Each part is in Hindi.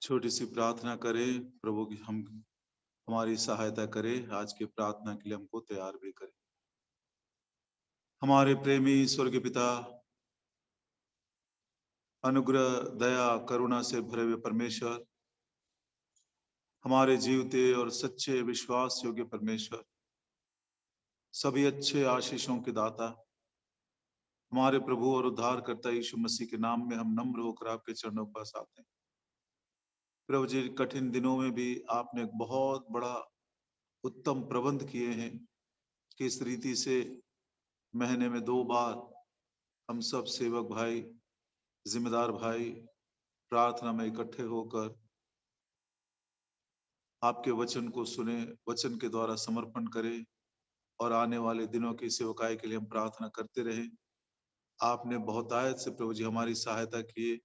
छोटी सी प्रार्थना करें। प्रभु की हम हमारी सहायता करें, आज की प्रार्थना के लिए हमको तैयार भी करें। हमारे प्रेमी स्वर्गीय पिता, अनुग्रह दया करुणा से भरे हुए परमेश्वर, हमारे जीवते और सच्चे विश्वास योग्य परमेश्वर, सभी अच्छे आशीषों के दाता, हमारे प्रभु और उद्धारकर्ता यीशु मसीह के नाम में हम नम्र होकर आपके चरणों के पास आते हैं। प्रभु जी, कठिन दिनों में भी आपने एक बहुत बड़ा उत्तम प्रबंध किए हैं कि इस रीति से महीने में 2 बार हम सब सेवक भाई, जिम्मेदार भाई प्रार्थना में इकट्ठे होकर आपके वचन को सुने, वचन के द्वारा समर्पण करें और आने वाले दिनों की सेवकाई के लिए हम प्रार्थना करते रहे। आपने बहुतायत से प्रभु जी हमारी सहायता किए,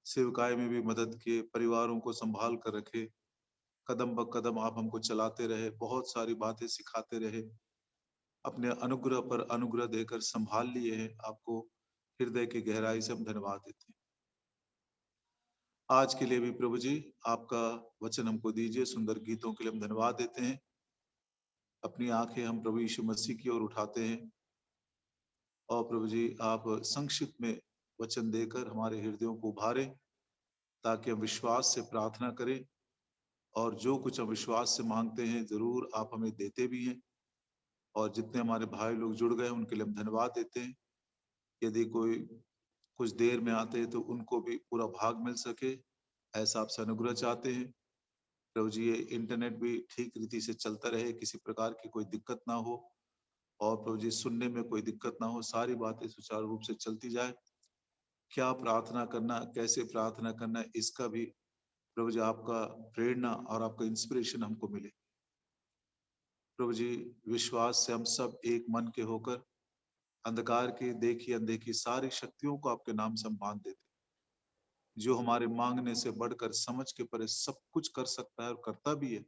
सेवकाई में भी मदद किए, परिवारों को संभाल कर रखे, कदम ब कदम आप हमको चलाते रहे, बहुत सारी बातें सिखाते रहे, अपने अनुग्रह पर अनुग्रह देकर संभाल लिए हैं। आपको हृदय की गहराई से हम धन्यवाद देते हैं। आज के लिए भी प्रभु जी आपका वचन हमको दीजिए, सुंदर गीतों के लिए हम धन्यवाद देते हैं। अपनी आंखें हम प्रभु यीशु मसीह की ओर उठाते हैं और प्रभु जी आप संक्षिप्त में वचन देकर हमारे हृदयों को उभारें, ताकि हम विश्वास से प्रार्थना करें और जो कुछ हम विश्वास से मांगते हैं जरूर आप हमें देते भी हैं। और जितने हमारे भाई लोग जुड़ गए उनके लिए हम धन्यवाद देते हैं। यदि कोई कुछ देर में आते हैं तो उनको भी पूरा भाग मिल सके, ऐसा आपसे अनुग्रह चाहते हैं। प्रभु जी ये इंटरनेट भी ठीक रीति से चलता रहे, किसी प्रकार की कोई दिक्कत ना हो और प्रभु जी सुनने में कोई दिक्कत ना हो, सारी बातें सुचारू रूप से चलती जाए। क्या प्रार्थना करना, कैसे प्रार्थना करना, इसका भी प्रभु जी आपका प्रेरणा और आपका इंस्पिरेशन हमको मिले। प्रभु जी विश्वास से हम सब एक मन के होकर अंधकार की देखी अनदेखी सारी शक्तियों को आपके नाम से हम बांध देते, जो हमारे मांगने से बढ़कर समझ के परे सब कुछ कर सकता है और करता भी है।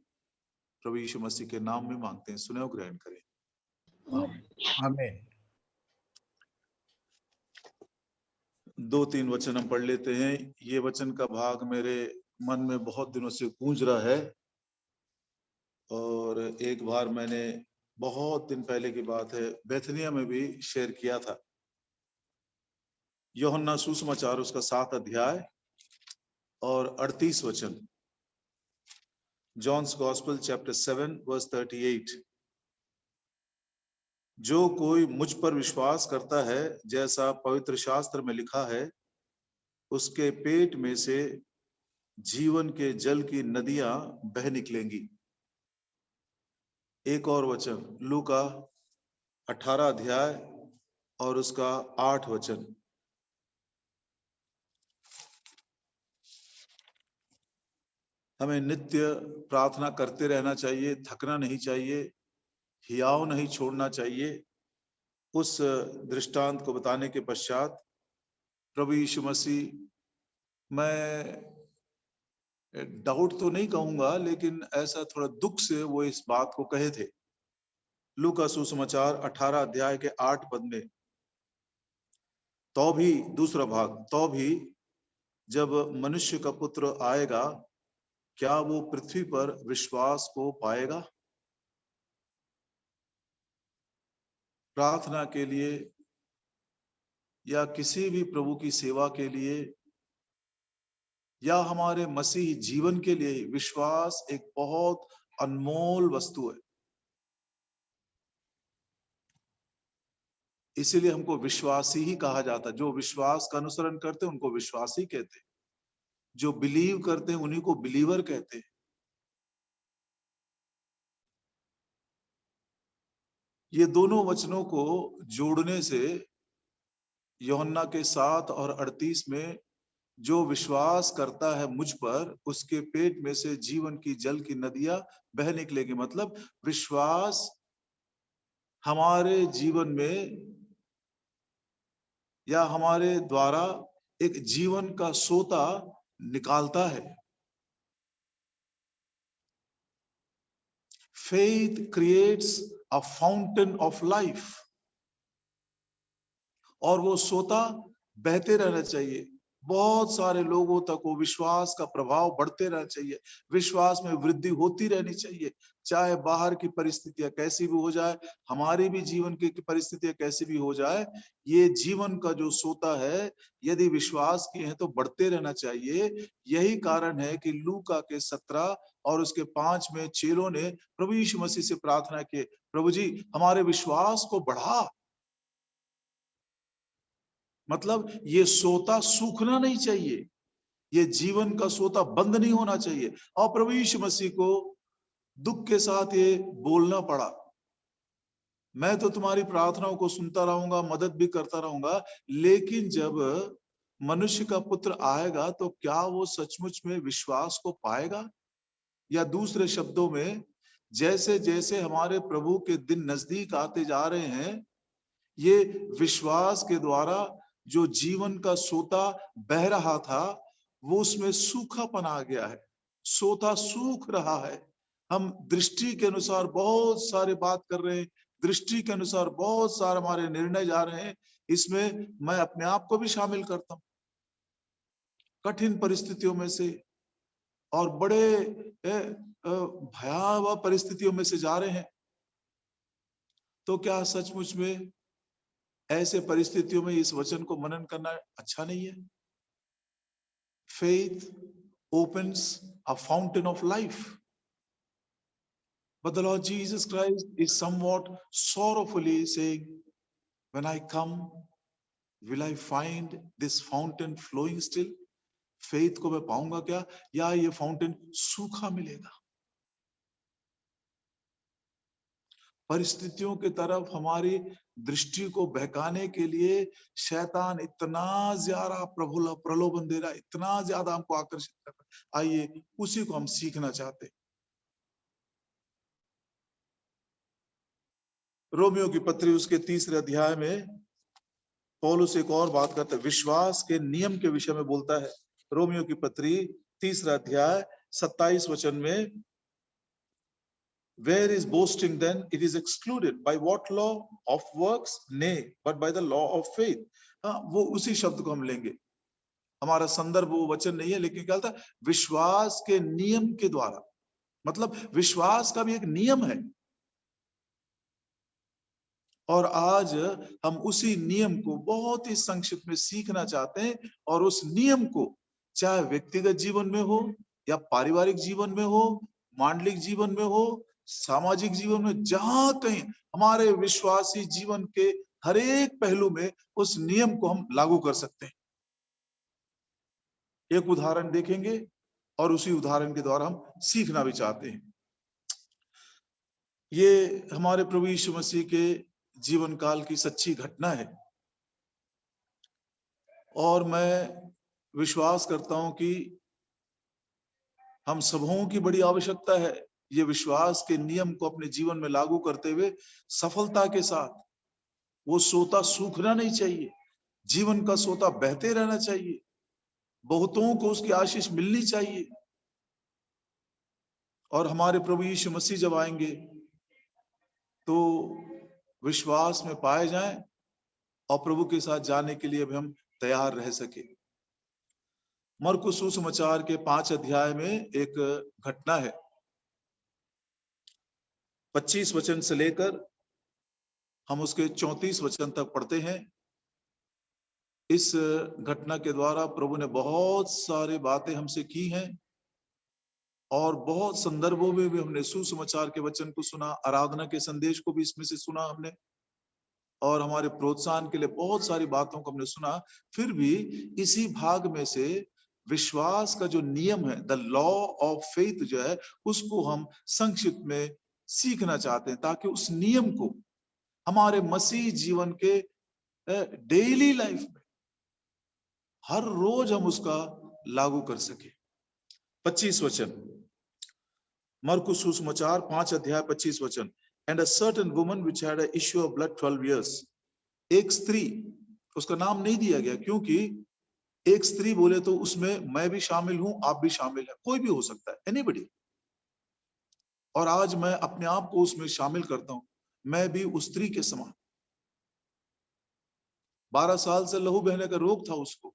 प्रभु यीशु मसीह के नाम में मांगते हैं, सुने और ग्रहण करें। आमीन। 2-3 वचन हम पढ़ लेते हैं। ये वचन का भाग मेरे मन में बहुत दिनों से गूंज रहा है और एक बार मैंने बहुत दिन पहले की बात है बेथनिया में भी शेयर किया था। यूहन्ना सुसमाचार उसका 7 अध्याय और 38 वचन। John's gospel chapter 7 verse 38। जो कोई मुझ पर विश्वास करता है, जैसा पवित्र शास्त्र में लिखा है, उसके पेट में से जीवन के जल की नदियां बह निकलेंगी। एक और वचन लूका 18 अध्याय और उसका 8 वचन। हमें नित्य प्रार्थना करते रहना चाहिए, थकना नहीं चाहिए, हियाव नहीं छोड़ना चाहिए। उस दृष्टांत को बताने के पश्चात प्रभु यीशु मसीह, मैं डाउट तो नहीं कहूंगा लेकिन ऐसा थोड़ा दुख से वो इस बात को कहे थे। लूका सुसमाचार 18 अध्याय के 8 पद में, तो भी दूसरा भाग, तो भी जब मनुष्य का पुत्र आएगा, क्या वो पृथ्वी पर विश्वास को पाएगा? प्रार्थना के लिए या किसी भी प्रभु की सेवा के लिए या हमारे मसीही जीवन के लिए विश्वास एक बहुत अनमोल वस्तु है। इसीलिए हमको विश्वासी ही कहा जाता है। जो विश्वास का अनुसरण करते हैं उनको विश्वासी कहते हैं, जो बिलीव करते हैं उन्हीं को बिलीवर कहते हैं। ये दोनों वचनों को जोड़ने से यूहन्ना के 7 और 38 में, जो विश्वास करता है मुझ पर, उसके पेट में से जीवन की जल की नदियां बह निकलेगी। मतलब विश्वास हमारे जीवन में या हमारे द्वारा एक जीवन का सोता निकालता है। Faith creates a fountain of life, और वो सोता बहते रहना चाहिए। बहुत सारे लोगों तक वो विश्वास का प्रभाव बढ़ते रहना चाहिए, विश्वास में वृद्धि होती रहनी चाहिए। चाहे बाहर की परिस्थितियां कैसी भी हो जाए, हमारी भी जीवन की परिस्थितियां कैसी भी हो जाए, ये जीवन का जो सोता है, यदि विश्वास किए हैं तो बढ़ते रहना चाहिए। यही कारण है कि लूका के 17 और उसके 5 में चेलों ने प्रभु यीशु मसीह से प्रार्थना की, प्रभु जी हमारे विश्वास को बढ़ा। मतलब ये सोता सूखना नहीं चाहिए, ये जीवन का सोता बंद नहीं होना चाहिए। और प्रभु यीशु मसीह को दुख के साथ ये बोलना पड़ा, मैं तो तुम्हारी प्रार्थनाओं को सुनता रहूंगा, मदद भी करता रहूंगा, लेकिन जब मनुष्य का पुत्र आएगा तो क्या वो सचमुच में विश्वास को पाएगा? या दूसरे शब्दों में, जैसे जैसे हमारे प्रभु के दिन नजदीक आते जा रहे हैं, ये विश्वास के द्वारा जो जीवन का सोता बह रहा था, वो उसमें सूखापन आ गया है, सोता सूख रहा है। हम दृष्टि के अनुसार बहुत सारे बात कर रहे हैं, दृष्टि के अनुसार बहुत सारे हमारे निर्णय जा रहे हैं, इसमें मैं अपने आप को भी शामिल करता हूं। कठिन परिस्थितियों में से और बड़े भयावह परिस्थितियों में से जा रहे हैं, तो क्या सचमुच में ऐसे परिस्थितियों में इस वचन को मनन करना अच्छा नहीं है? Faith opens a fountain of life. But the Lord Jesus Christ is somewhat sorrowfully saying, when I come, will I find this fountain flowing still? Faith को मैं पाऊंगा क्या, या ये फाउंटेन सूखा मिलेगा? परिस्थितियों की तरफ हमारी दृष्टि को बहकाने के लिए शैतान इतना ज्यादा प्रलोभन दे रहा है, इतना ज्यादा हमको आकर्षित कर रहा है। आइए उसी को हम सीखना चाहते हैं। रोमियो की पत्री उसके 3 अध्याय में पौलुस एक और बात करता है, विश्वास के नियम के विषय में बोलता है। रोमियो की पत्री 3 अध्याय 27 वचन में, where is boasting then? It is excluded. By what law? Of works? Nay, but by the law of faith. हाँ, वो उसी शब्द को हम लेंगे। हमारा संदर्भ वो वचन नहीं है, लेकिन क्या था, विश्वास के नियम के द्वारा। मतलब विश्वास का भी एक नियम है, और आज हम उसी नियम को बहुत ही संक्षिप्त में सीखना चाहते हैं। और उस नियम को चाहे व्यक्तिगत जीवन में हो या पारिवारिक जीवन में हो, मांडलिक जीवन में हो, सामाजिक जीवन में, जहां कहीं हमारे विश्वासी जीवन के हर एक पहलू में उस नियम को हम लागू कर सकते हैं। एक उदाहरण देखेंगे और उसी उदाहरण के द्वारा हम सीखना भी चाहते हैं। ये हमारे प्रभु यीशु मसीह के जीवन काल की सच्ची घटना है, और मैं विश्वास करता हूं कि हम सबों की बड़ी आवश्यकता है ये विश्वास के नियम को अपने जीवन में लागू करते हुए सफलता के साथ। वो सोता सूखना नहीं चाहिए, जीवन का सोता बहते रहना चाहिए, बहुतों को उसकी आशीष मिलनी चाहिए। और हमारे प्रभु यीशु मसीह जब आएंगे तो विश्वास में पाए जाएं और प्रभु के साथ जाने के लिए भी हम तैयार रह सके। मरकुस सुसमाचार के 5 अध्याय में एक घटना है, 25 वचन से लेकर हम उसके 34 वचन तक पढ़ते हैं। इस घटना के द्वारा प्रभु ने बहुत सारी बातें हमसे की हैं, और बहुत संदर्भों में भी हमने सुसमाचार के वचन को सुना, आराधना के संदेश को भी इसमें से सुना हमने, और हमारे प्रोत्साहन के लिए बहुत सारी बातों को हमने सुना। फिर भी इसी भाग में से विश्वास का जो नियम है, द लॉ ऑफ फेथ जो है, उसको हम संक्षिप्त में सीखना चाहते हैं, ताकि उस नियम को हमारे मसीह जीवन के डेली लाइफ में हर रोज हम उसका लागू कर सके। 25 वचन, मरकुस सुसमाचार 5 अध्याय 25 वचन। And a certain woman which had a issue of blood 12 years, एक स्त्री, उसका नाम नहीं दिया गया, क्योंकि एक स्त्री बोले तो उसमें मैं भी शामिल हूं, आप भी शामिल है, कोई भी हो सकता है, एनीबॉडी। और आज मैं अपने आप को उसमें शामिल करता हूं, मैं भी उस स्त्री के समान। 12 साल से लहू बहने का रोग था उसको,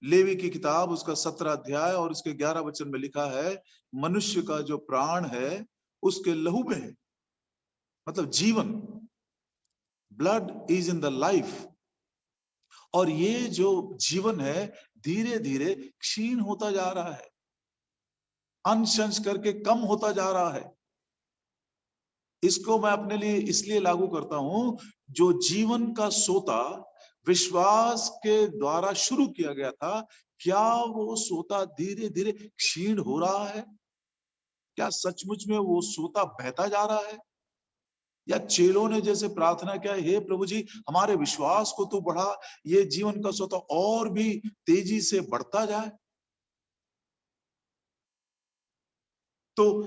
लेवी की किताब उसका 17 अध्याय और उसके 11 वचन में लिखा है, मनुष्य का जो प्राण है उसके लहू में है, मतलब जीवन, blood is in the life. और ये जो जीवन है धीरे धीरे क्षीण होता जा रहा है, अंश करके कम होता जा रहा है। इसको मैं अपने लिए इसलिए लागू करता हूं, जो जीवन का सोता विश्वास के द्वारा शुरू किया गया था, क्या वो सोता धीरे धीरे क्षीण हो रहा है? क्या सचमुच में वो सोता बहता जा रहा है? या चेलों ने जैसे प्रार्थना किया, हे प्रभु जी हमारे विश्वास को तो बढ़ा, ये जीवन का सोता और भी तेजी से बढ़ता जाए। तो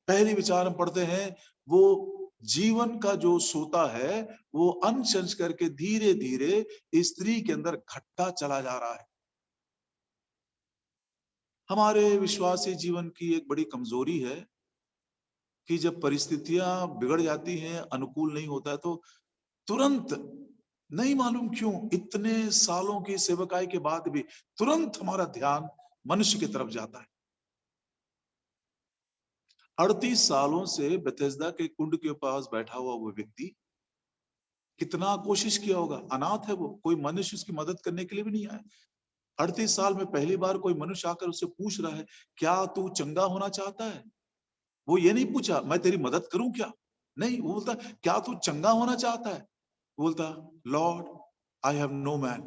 पहली विचार हम पढ़ते हैं, वो जीवन का जो सोता है वो अंश अंश करके धीरे धीरे स्त्री के अंदर घटता चला जा रहा है। हमारे विश्वासी जीवन की एक बड़ी कमजोरी है कि जब परिस्थितियां बिगड़ जाती हैं, अनुकूल नहीं होता है, तो तुरंत, नहीं मालूम क्यों, इतने सालों की सेवकाई के बाद भी तुरंत हमारा ध्यान मनुष्य की तरफ जाता है। 38 सालों से बेथेस्दा के कुंड के पास बैठा हुआ वो व्यक्ति कितना कोशिश किया होगा, अनाथ है वो, कोई मनुष्य उसकी मदद करने के लिए भी नहीं आया। 38 साल में पहली बार कोई मनुष्य आकर उससे पूछ रहा है, क्या तू चंगा होना चाहता है? वो ये नहीं पूछा मैं तेरी मदद करूं क्या, नहीं, वो बोलता क्या तू चंगा होना चाहता है? वो बोलता, lord I have no man.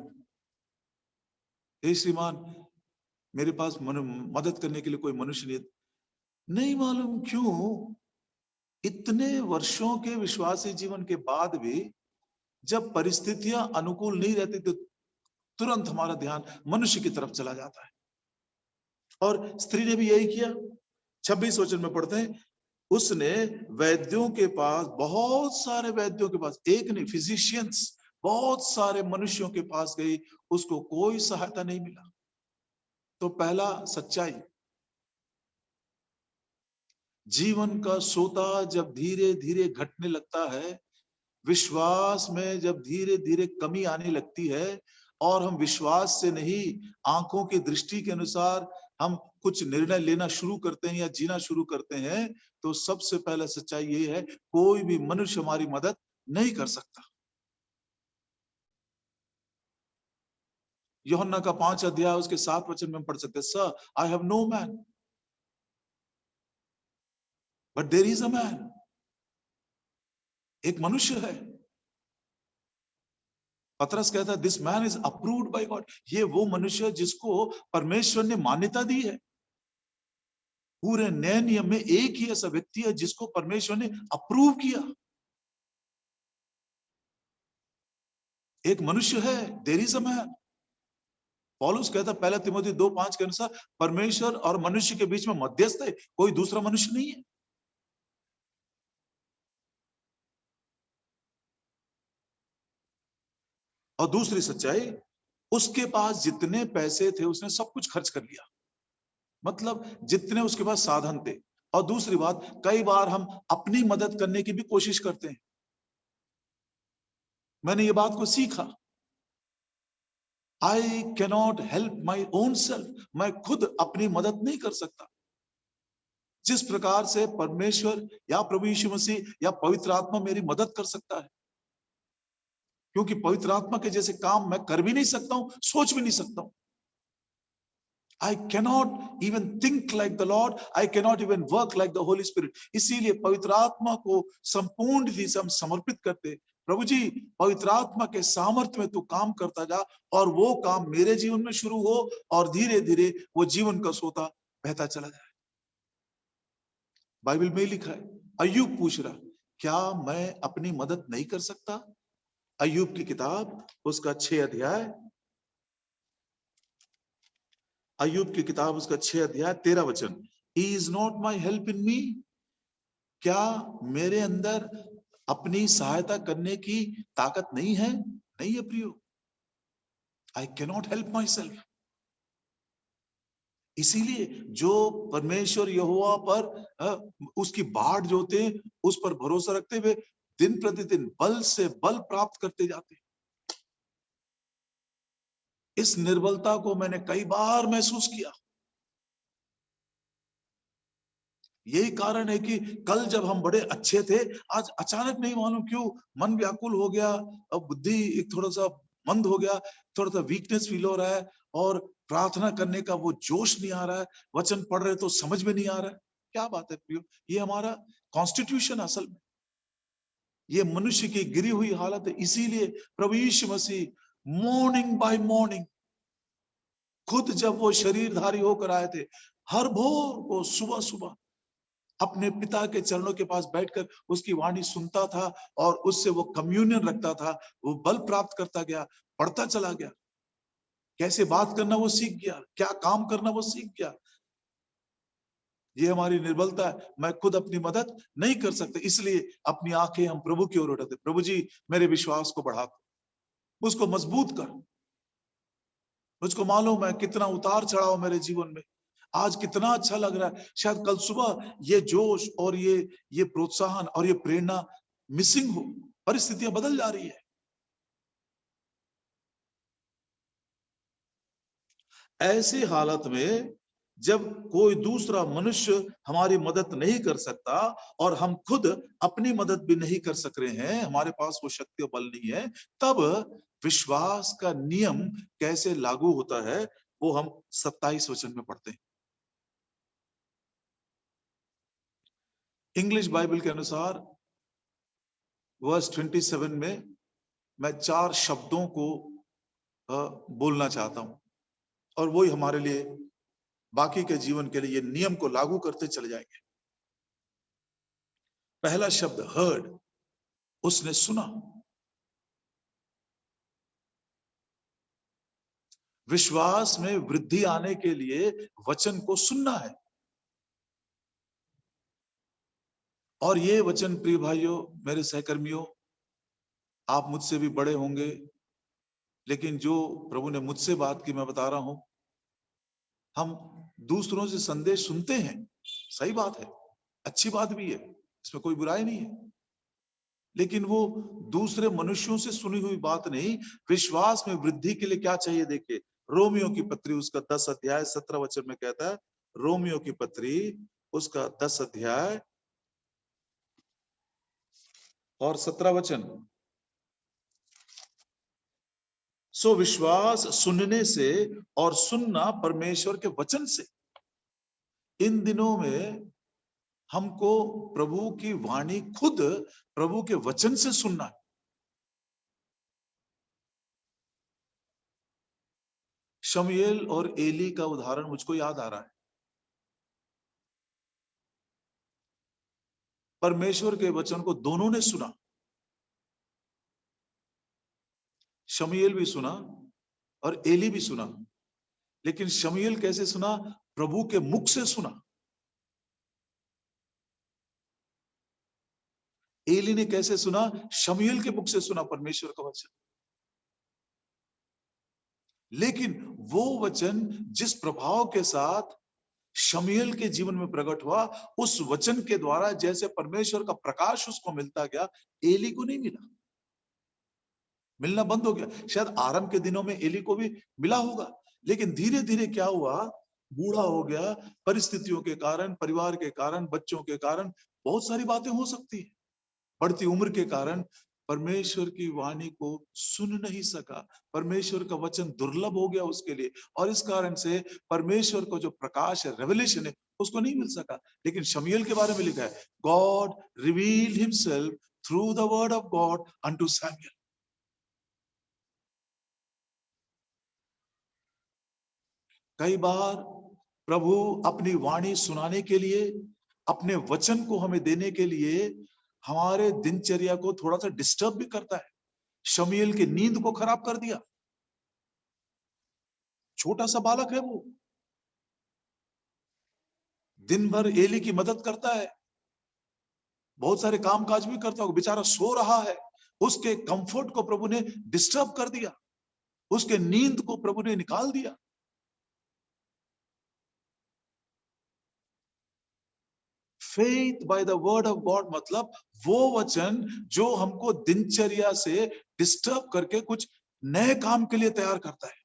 हे श्रीमान, मेरे पास मदद करने के लिए कोई मनुष्य नहीं। नहीं मालूम क्यों इतने वर्षों के विश्वासी जीवन के बाद भी जब परिस्थितियां अनुकूल नहीं रहती तो तुरंत हमारा ध्यान मनुष्य की तरफ चला जाता है। और स्त्री ने भी यही किया। 26 वचन में पढ़ते हैं, उसने वैद्यों के पास, बहुत सारे वैद्यों के पास, एक नहीं, फिजिशियंस, बहुत सारे मनुष्यों के पास गई, उसको कोई सहायता नहीं मिला। तो पहला सच्चाई, जीवन का सोता जब धीरे धीरे घटने लगता है, विश्वास में जब धीरे धीरे कमी आने लगती है और हम विश्वास से नहीं आंखों की दृष्टि के अनुसार हम कुछ निर्णय लेना शुरू करते हैं या जीना शुरू करते हैं, तो सबसे पहला सच्चाई ये है, कोई भी मनुष्य हमारी मदद नहीं कर सकता। यूहन्ना का 5 अध्याय उसके 7 वचन में हम पढ़ सकते हैं, sir I have no man but there is a man. एक मनुष्य है। पतरस कहता है, this man is approved by God. ये वो मनुष्य है जिसको परमेश्वर ने मान्यता दी है। पूरे नए नियम में एक ही ऐसा व्यक्ति है जिसको परमेश्वर ने अप्रूव किया। एक मनुष्य है, देयर इज अ मैन। पौलुस कहता है पहला तिमोथी 2:5 के अनुसार, परमेश्वर और मनुष्य के बीच में मध्यस्थ है, कोई दूसरा मनुष्य नहीं है। और दूसरी सच्चाई, उसके पास जितने पैसे थे उसने सब कुछ खर्च कर लिया, मतलब जितने उसके पास साधन थे। और दूसरी बात, कई बार हम अपनी मदद करने की भी कोशिश करते हैं। मैंने ये बात को सीखा, I cannot help my own self. मैं खुद अपनी मदद नहीं कर सकता। जिस प्रकार से परमेश्वर या प्रभु यीशु मसीह या पवित्र आत्मा मेरी मदद कर सकता है, क्योंकि पवित्र आत्मा के जैसे काम मैं कर भी नहीं सकता हूं, सोच भी नहीं सकता हूं। I cannot even think like the Lord. I cannot even work like the Holy Spirit. इसीलिए पवित्र आत्मा को संपूर्ण रीति से हम समर्पित करते, प्रभु जी पवित्र आत्मा के सामर्थ्य में तू काम करता जा और वो काम मेरे जीवन में शुरू हो और धीरे धीरे वो जीवन का सोता बहता चला जाए। बाइबल में लिखा है, अय्यूब पूछ रहा, क्या मैं अपनी मदद नहीं कर सकता? अय्यूब की किताब उसका 6 अध्याय, अय्यूब की किताब उसका 6 अध्याय 13 वचन, he is not my help in me. क्या मेरे अंदर अपनी सहायता करने की ताकत नहीं है? नहीं है प्रियो, I cannot help my self. इसीलिए जो परमेश्वर यहोवा पर उसकी बाढ़ जो थे उस पर भरोसा रखते हुए दिन प्रतिदिन बल से बल प्राप्त करते जाते। इस निर्बलता को मैंने कई बार महसूस किया। यही कारण है कि कल जब हम बड़े अच्छे थे, आज अचानक नहीं मालूम क्यों मन व्याकुल हो गया, अब बुद्धि एक थोड़ा सा मंद हो गया, थोड़ा सा वीकनेस फील हो रहा है, और प्रार्थना करने का वो जोश नहीं आ रहा है, वचन पढ़ रहे तो समझ में नहीं आ रहा है। क्या बात है प्रियो, ये हमारा कॉन्स्टिट्यूशन असल में, ये मनुष्य की गिरी हुई हालत है। इसीलिए प्रभु यीशु मसीह मॉर्निंग बाय मॉर्निंग, खुद जब वो शरीरधारी होकर आए थे, हर भोर वो सुबह सुबह अपने पिता के चरणों के पास बैठकर उसकी वाणी सुनता था और उससे वो कम्युनियन रखता था, वो बल प्राप्त करता गया, पढ़ता चला गया, कैसे बात करना वो सीख गया, क्या काम करना वो सीख गया। ये हमारी निर्बलता है, मैं खुद अपनी मदद नहीं कर सकते, इसलिए अपनी आंखें हम प्रभु की ओर उठाते, प्रभु जी मेरे विश्वास को बढ़ा, उसको मजबूत कर। मुझको मालूम है कितना उतार चढ़ाव मेरे जीवन में, आज कितना अच्छा लग रहा है, शायद कल सुबह ये जोश और ये प्रोत्साहन और ये प्रेरणा मिसिंग हो, परिस्थितियां बदल जा रही है। ऐसी हालत में जब कोई दूसरा मनुष्य हमारी मदद नहीं कर सकता और हम खुद अपनी मदद भी नहीं कर सक रहे हैं, हमारे पास वो शक्ति और बल नहीं है, तब विश्वास का नियम कैसे लागू होता है वो हम 27 वचन में पढ़ते हैं। इंग्लिश बाइबल के अनुसार वर्स 27 में मैं 4 शब्दों को बोलना चाहता हूं, और वही हमारे लिए बाकी के जीवन के लिए ये नियम को लागू करते चले जाएंगे। पहला शब्द हर्ड, उसने सुना। विश्वास में वृद्धि आने के लिए वचन को सुनना है, और ये वचन प्रिय भाइयों, मेरे सहकर्मियों, आप मुझसे भी बड़े होंगे, लेकिन जो प्रभु ने मुझसे बात की मैं बता रहा हूं, हम दूसरों से संदेश सुनते हैं, सही बात है, अच्छी बात भी है, इसमें कोई बुराई नहीं है, लेकिन वो दूसरे मनुष्यों से सुनी हुई बात नहीं। विश्वास में वृद्धि के लिए क्या चाहिए, देखिए रोमियो की पत्री उसका 10 अध्याय 17 वचन में कहता है, रोमियो की पत्री उसका 10 अध्याय और 17 वचन, सो विश्वास सुनने से और सुनना परमेश्वर के वचन से। इन दिनों में हमको प्रभु की वाणी खुद प्रभु के वचन से सुनना है। शमूएल और एली का उदाहरण मुझको याद आ रहा है। परमेश्वर के वचन को दोनों ने सुना, शमूएल भी सुना और एली भी सुना, लेकिन शमूएल कैसे सुना, प्रभु के मुख से सुना। एली ने कैसे सुना, शमूएल के मुख से सुना परमेश्वर का वचन। लेकिन वो वचन जिस प्रभाव के साथ शमूएल के जीवन में प्रकट हुआ, उस वचन के द्वारा जैसे परमेश्वर का प्रकाश उसको मिलता गया, एली को नहीं मिला, मिलना बंद हो गया। शायद आरंभ के दिनों में एली को भी मिला होगा, लेकिन धीरे धीरे क्या हुआ, बूढ़ा हो गया, परिस्थितियों के कारण, परिवार के कारण, बच्चों के कारण, बहुत सारी बातें हो सकती है, बढ़ती उम्र के कारण परमेश्वर की वाणी को सुन नहीं सका, परमेश्वर का वचन दुर्लभ हो गया उसके लिए, और इस कारण से परमेश्वर को जो प्रकाश है, रेवलेशन है, उसको नहीं मिल सका। लेकिन शमूएल के बारे में लिखा है, God revealed himself through the word of God unto Samuel. कई बार प्रभु अपनी वाणी सुनाने के लिए, अपने वचन को हमें देने के लिए हमारे दिनचर्या को थोड़ा सा डिस्टर्ब भी करता है। शमूएल की नींद को खराब कर दिया, छोटा सा बालक है वो, दिन भर एली की मदद करता है, बहुत सारे काम काज भी करता है, बेचारा सो रहा है, उसके कंफर्ट को प्रभु ने डिस्टर्ब कर दिया, उसके नींद को प्रभु ने निकाल दिया। Faith by the word of God मतलब वो वचन जो हमको दिनचर्या से डिस्टर्ब करके कुछ नए काम के लिए तैयार करता है।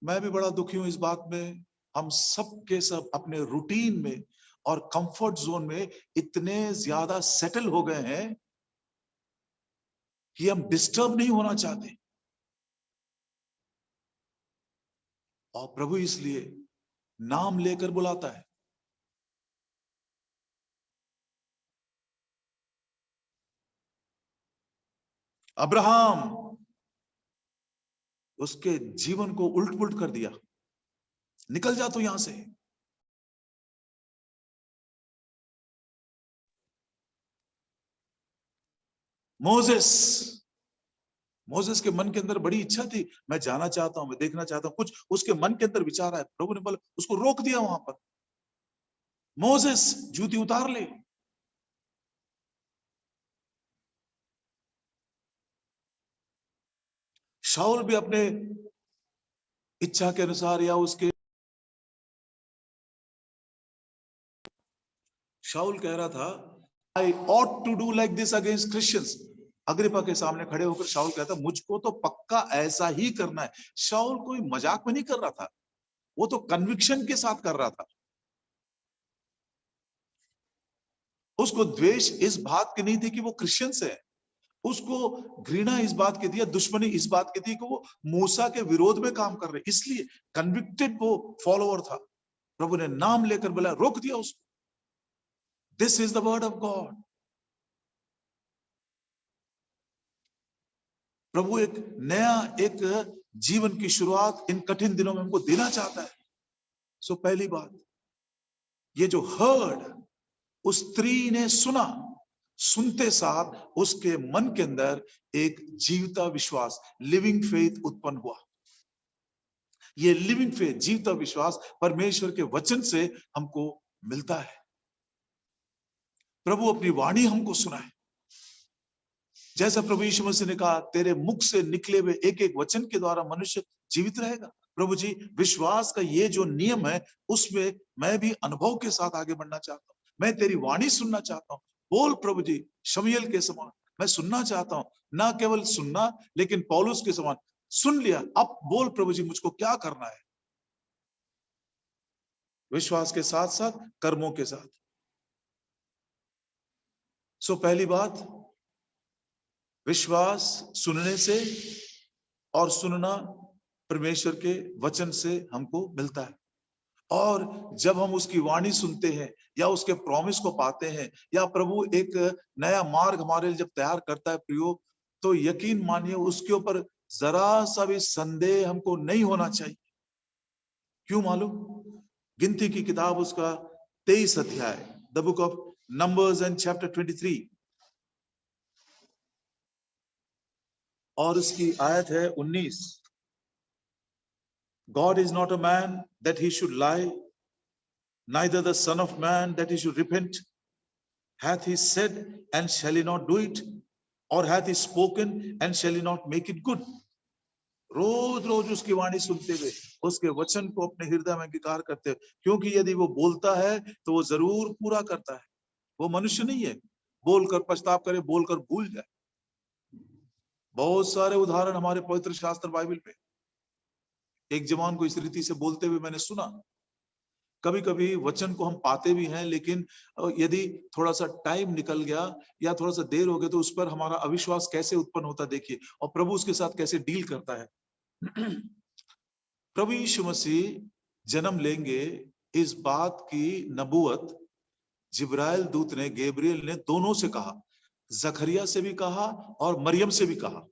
मैं भी बड़ा दुखी हूं इस बात में, हम सब के सब अपने रूटीन में और कंफर्ट जोन में इतने ज्यादा सेटल हो गए हैं कि हम डिस्टर्ब नहीं होना चाहते। और प्रभु इसलिए नाम लेकर बुलाता है। अब्राहम, उसके जीवन को उल्ट पुल्ट कर दिया, निकल जा तू यहां से। मोसेस, मोसेस के मन के अंदर बड़ी इच्छा थी, मैं जाना चाहता हूं, मैं देखना चाहता हूं, कुछ उसके मन के अंदर विचार है। प्रभु ने बोला, उसको रोक दिया वहां पर। मोसेस, जूती उतार ले। शाऊल भी अपने इच्छा के अनुसार या उसके, शाऊल कह रहा था, I ought to do like this against Christians. Agrippa के सामने खड़े होकर शाऊल कहता, मुझको तो पक्का ऐसा ही करना है। शाऊल कोई मजाक में नहीं कर रहा था, वो तो कन्विक्शन के साथ कर रहा था। उसको द्वेष इस बात की नहीं थी कि वो क्रिश्चियन है, उसको घृणा इस बात की थी, दुश्मनी इस बात की थी कि वो मूसा के विरोध में काम कर रहे, इसलिए कन्विक्टेड वो फॉलोअर था। प्रभु ने नाम लेकर बोला, रोक दिया उसको। This is the word of God. प्रभु एक नया, एक जीवन की शुरुआत इन कठिन दिनों में हमको देना चाहता है। सो पहली बात, ये जो हर्ड, उस स्त्री ने सुना, सुनते साथ उसके मन के अंदर एक जीवता विश्वास, लिविंग फेथ उत्पन्न हुआ। ये लिविंग फेथ, जीवता विश्वास परमेश्वर के वचन से हमको मिलता है। प्रभु अपनी वाणी हमको सुनाए, जैसा प्रभु यीशु मसीह ने कहा, तेरे मुख से निकले हुए एक एक वचन के द्वारा मनुष्य जीवित रहेगा। प्रभु जी, विश्वास का ये जो नियम है, उसमें मैं भी अनुभव के साथ आगे बढ़ना चाहता हूं। मैं तेरी वाणी सुनना चाहता हूं। बोल प्रभु जी, शमूएल के समान मैं सुनना चाहता हूं, ना केवल सुनना, लेकिन पौलुस के समान सुन लिया, अब बोल प्रभु जी मुझको क्या करना है, विश्वास के साथ साथ कर्मों के साथ। सो पहली बात, विश्वास सुनने से, और सुनना परमेश्वर के वचन से हमको मिलता है। और जब हम उसकी वाणी सुनते हैं या उसके प्रॉमिस को पाते हैं, या प्रभु एक नया मार्ग हमारे लिए जब तैयार करता है प्रियो, तो यकीन मानिए उसके ऊपर जरा सा भी संदेह हमको नहीं होना चाहिए। क्यों मालूम? गिनती की किताब उसका 23 अध्याय, the book of numbers and chapter 23, और उसकी आयत है 19। God is not a man that he should lie, neither the son of man that he should repent. Hath he said, and shall he not do it? Or hath he spoken, and shall he not make it good? रोज रोज उसकी वाणी सुनते हुए, उसके वचन को अपने हृदय में अंगीकार करते हुए, क्योंकि यदि वो बोलता है तो वो जरूर पूरा करता है। वो मनुष्य नहीं है बोलकर पछताव करे, बोलकर भूल जाए। बहुत सारे उदाहरण हमारे पवित्र शास्त्र बाइबल में एक जवान को इस रीति से बोलते हुए मैंने सुना। कभी कभी वचन को हम पाते भी हैं, लेकिन यदि थोड़ा सा टाइम निकल गया या थोड़ा सा देर हो गया तो उस पर हमारा अविश्वास कैसे उत्पन्न होता देखिए, और प्रभु उसके साथ कैसे डील करता है। प्रभु यीशु मसीह जन्म लेंगे, इस बात की नबूवत जिब्राइल दूत ने, गैब्रियल ने दोनों से कहा, जकरिया से भी कहा और मरियम से भी कहा।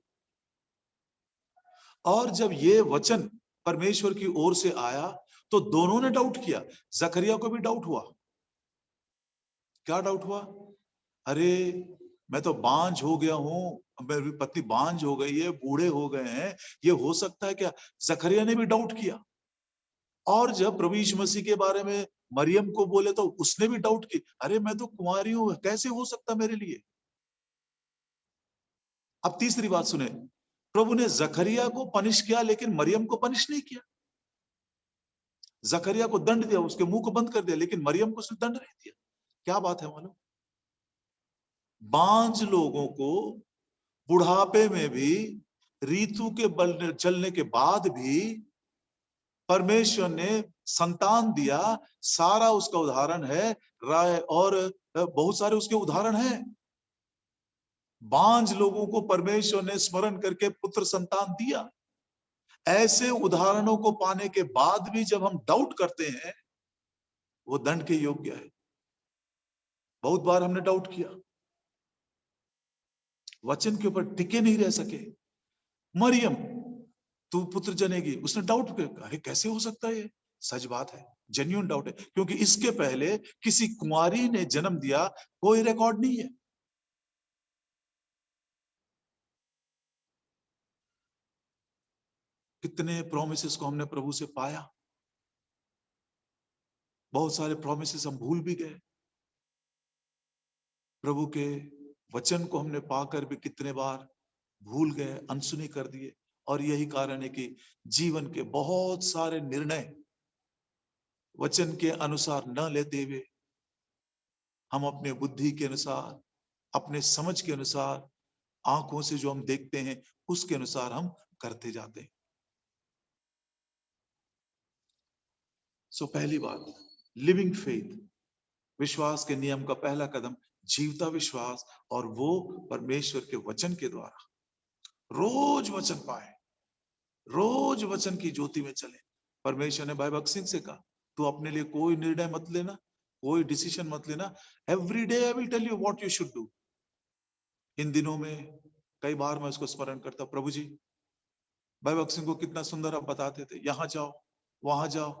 और जब ये वचन परमेश्वर की ओर से आया तो दोनों ने डाउट किया। जकरिया को भी डाउट हुआ। क्या डाउट हुआ? अरे मैं तो बांझ हो गया हूं, मेरी पत्नी बांझ हो गई है, बूढ़े हो गए हैं, ये हो सकता है क्या? जकरिया ने भी डाउट किया। और जब प्रभु यीशु मसीह के बारे में मरियम को बोले तो उसने भी डाउट की, अरे मैं तो कुंवारी हूं, कैसे हो सकता मेरे लिए? अब तीसरी बात सुने, प्रभु ने जकरिया को पनिश किया लेकिन मरियम को पनिश नहीं किया। जकरिया को दंड दिया, उसके मुंह को बंद कर दिया, लेकिन मरियम को उसने दंड नहीं दिया। क्या बात है मालूम? बांझ लोगों को बुढ़ापे में भी, ऋतु के चलने के बाद भी परमेश्वर ने संतान दिया, सारा उसका उदाहरण है, राय और बहुत सारे उसके उदाहरण हैं। बांझ लोगों को परमेश्वर ने स्मरण करके पुत्र संतान दिया। ऐसे उदाहरणों को पाने के बाद भी जब हम डाउट करते हैं, वो दंड के योग्य है। बहुत बार हमने डाउट किया, वचन के ऊपर टिके नहीं रह सके। मरियम, तू पुत्र जनेगी, उसने डाउट किया, अरे कैसे हो सकता है ये? सच बात है, जेन्युइन डाउट है, क्योंकि इसके पहले किसी कुंवारी ने जन्म दिया, कोई रिकॉर्ड नहीं है। कितने प्रोमिसेस को हमने प्रभु से पाया, बहुत सारे प्रोमिसेस हम भूल भी गए। प्रभु के वचन को हमने पाकर भी कितने बार भूल गए, अनसुनी कर दिए। और यही कारण है कि जीवन के बहुत सारे निर्णय वचन के अनुसार न लेते हुए हम अपने बुद्धि के अनुसार, अपने समझ के अनुसार, आंखों से जो हम देखते हैं उसके अनुसार हम करते जाते हैं। सो पहली बात, लिविंग फेथ, विश्वास के नियम का पहला कदम जीवता विश्वास, और वो परमेश्वर के वचन के द्वारा। रोज वचन पाए, रोज वचन की ज्योति में चले। परमेश्वर ने भाई भगत सिंह से कहा, तू अपने लिए कोई निर्णय मत लेना, कोई डिसीजन मत लेना, every day I will tell you what you should do. इन दिनों में कई बार मैं उसको स्मरण करता, प्रभु जी भाई भगत सिंह को कितना सुंदर आप बताते थे, यहाँ जाओ, वहां जाओ,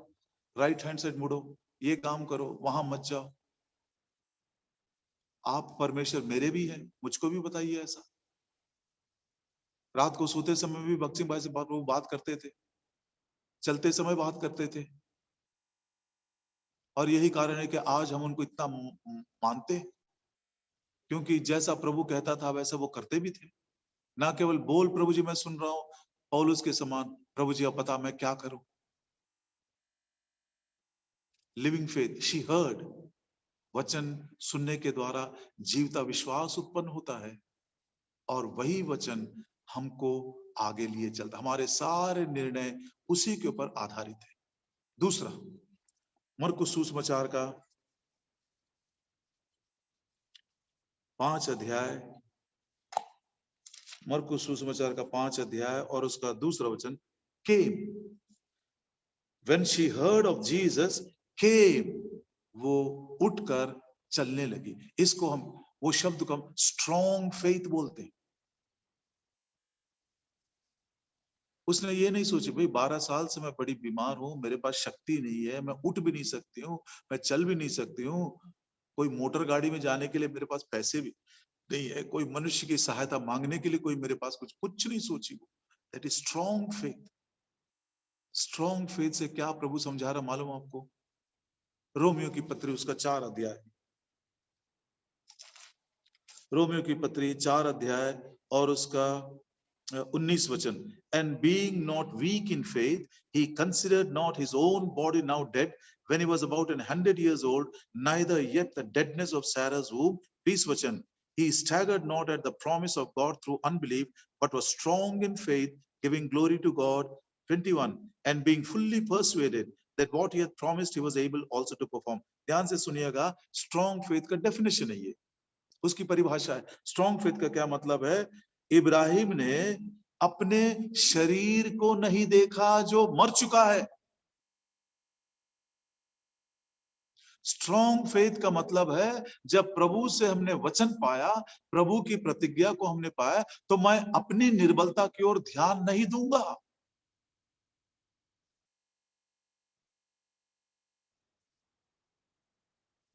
राइट हैंड साइड मुड़ो, ये काम करो, वहां मत जाओ। आप परमेश्वर मेरे भी हैं, मुझको भी बताइए ऐसा। रात को सोते समय भी भगत सिंह भाई से बात करते थे, चलते समय बात करते थे। और यही कारण है कि आज हम उनको इतना मानते, क्योंकि जैसा प्रभु कहता था वैसा वो करते भी थे। ना केवल बोल प्रभु जी मैं सुन रहा हूं, पौलुस के समान, प्रभु जी अब बता मैं क्या करूं। लिविंग फेथ, शी हर्ड, वचन सुनने के द्वारा जीवता विश्वास उत्पन्न होता है, और वही वचन हमको आगे लिए चलता, हमारे सारे निर्णय उसी के ऊपर आधारित है। दूसरा, मरकुस सुसमाचार का 5 अध्याय, मरकुस सुसमाचार का 5 अध्याय और उसका दूसरा वचन, came, when she heard of Jesus, came, वो उठकर चलने लगी। इसको हम, वो शब्द को हम स्ट्रॉन्ग फेथ बोलते हैं। उसने ये नहीं सोची भाई 12 साल से मैं बड़ी बीमार हूं, मेरे पास शक्ति नहीं है, मैं उठ भी नहीं सकती हूँ, मैं चल भी नहीं सकती हूँ, कोई मोटर गाड़ी में जाने के लिए मेरे पास पैसे भी नहीं है, कोई मनुष्य की सहायता मांगने के लिए कोई मेरे पास कुछ नहीं सोची। वो that is strong faith. Strong faith से क्या प्रभु समझा रहा मालूम आपको? रोमियो की पत्री उसका 4 अध्याय, रोमियो की पत्री 4 अध्याय और उसका 19 वचन, and being not weak in faith, he considered not his own body now dead when he was about 100 years old, neither yet the deadness of Sarah's womb. Peace vachan, he staggered not at the promise of God through unbelief, but was strong in faith, giving glory to God. 21, and being fully persuaded that what he had promised he was able also to perform. ध्यान से सुनिएगा, स्ट्रॉन्ग फेथ का डेफिनेशन है ये, उसकी परिभाषा है। स्ट्रॉन्ग फेथ का क्या मतलब है? इब्राहिम ने अपने शरीर को नहीं देखा जो मर चुका है। स्ट्रॉन्ग फेथ का मतलब है, जब प्रभु से हमने वचन पाया, प्रभु की प्रतिज्ञा को हमने पाया, तो मैं अपनी निर्बलता की ओर ध्यान नहीं दूंगा।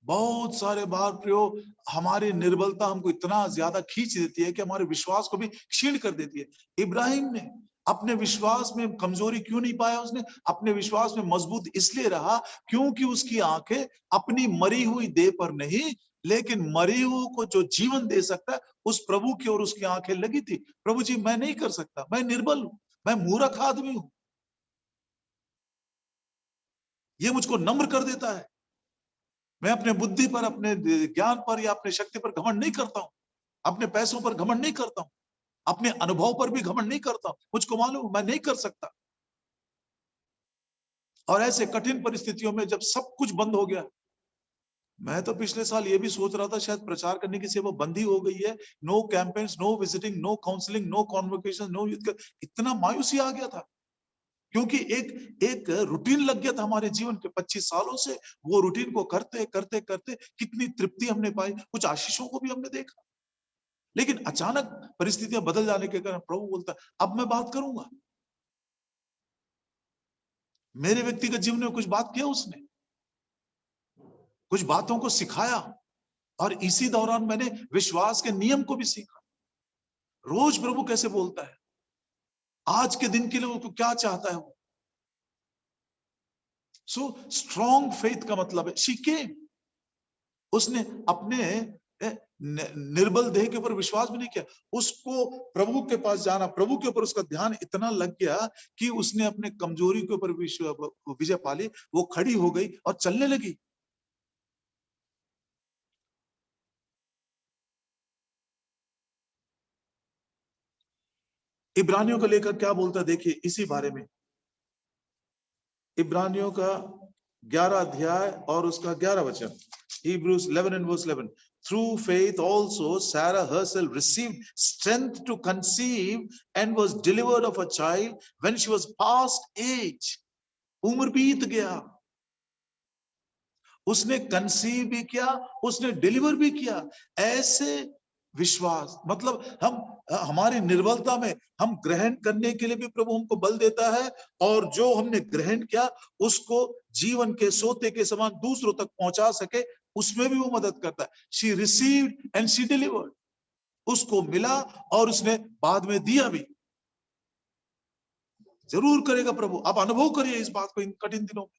बहुत सारे बार प्रयोग, हमारी निर्बलता हमको इतना ज्यादा खींच देती है कि हमारे विश्वास को भी क्षीण कर देती है। इब्राहिम ने अपने विश्वास में कमजोरी क्यों नहीं पाया? उसने अपने विश्वास में मजबूत इसलिए रहा क्योंकि उसकी आंखें अपनी मरी हुई देह पर नहीं, लेकिन मरी हुई को जो जीवन दे सकता है उस प्रभु की ओर उसकी आंखें लगी थी। प्रभु जी मैं नहीं कर सकता, मैं निर्बल हूं, मैं मूर्ख आदमी हूं। ये मुझको नम्र कर देता है। मैं अपने बुद्धि पर, अपने ज्ञान पर या अपने शक्ति पर घमंड नहीं करता हूं, अपने पैसों पर घमंड नहीं करता हूं, अपने अनुभव पर भी घमंड नहीं करता हूं। मुझको मालूम मैं नहीं कर सकता। और ऐसे कठिन परिस्थितियों में जब सब कुछ बंद हो गया, मैं तो पिछले साल ये भी सोच रहा था शायद प्रचार करने की सेवा बंद ही हो गई है, no campaigns, no visiting, no counselling, no convocation, no youth, इतना मायूसी आ गया था, क्योंकि एक रूटीन लग गया था हमारे जीवन के 25 सालों से। वो रूटीन को करते करते करते कितनी तृप्ति हमने पाई, कुछ आशीषों को भी हमने देखा, लेकिन अचानक परिस्थितियां बदल जाने के कारण प्रभु बोलता है अब मैं बात करूंगा। मेरे व्यक्तिगत जीवन में कुछ बात किया उसने, कुछ बातों को सिखाया, और इसी दौरान मैंने विश्वास के नियम को भी सीखा। रोज प्रभु कैसे बोलता है, आज के दिन के लिए वो क्या चाहता है वो। सो स्ट्रॉन्ग फेथ का मतलब है शी केम, उसने अपने निर्बल देह के ऊपर विश्वास भी नहीं किया, उसको प्रभु के पास जाना, प्रभु के ऊपर उसका ध्यान इतना लग गया कि उसने अपने कमजोरी के ऊपर विजय पा ली, वो खड़ी हो गई और चलने लगी। इब्रानियों का लेखक क्या बोलता है देखिए इसी बारे में, इब्रानियों का 11 अध्याय और उसका 11 वचन, Hebrews 11 and verse 11. Through faith also Sarah herself received strength to conceive and was delivered of a child when she was past age. उम्र बीत गया, उसने कंसीव भी किया, उसने डिलीवर भी किया। ऐसे विश्वास मतलब हम हमारी निर्बलता में हम ग्रहण करने के लिए भी प्रभु हमको बल देता है, और जो हमने ग्रहण किया उसको जीवन के सोते के समान दूसरों तक पहुंचा सके, उसमें भी वो मदद करता है। She received and she delivered, उसको मिला और उसने बाद में दिया भी। जरूर करेगा प्रभु, आप अनुभव करिए इस बात को इन कठिन दिनों में,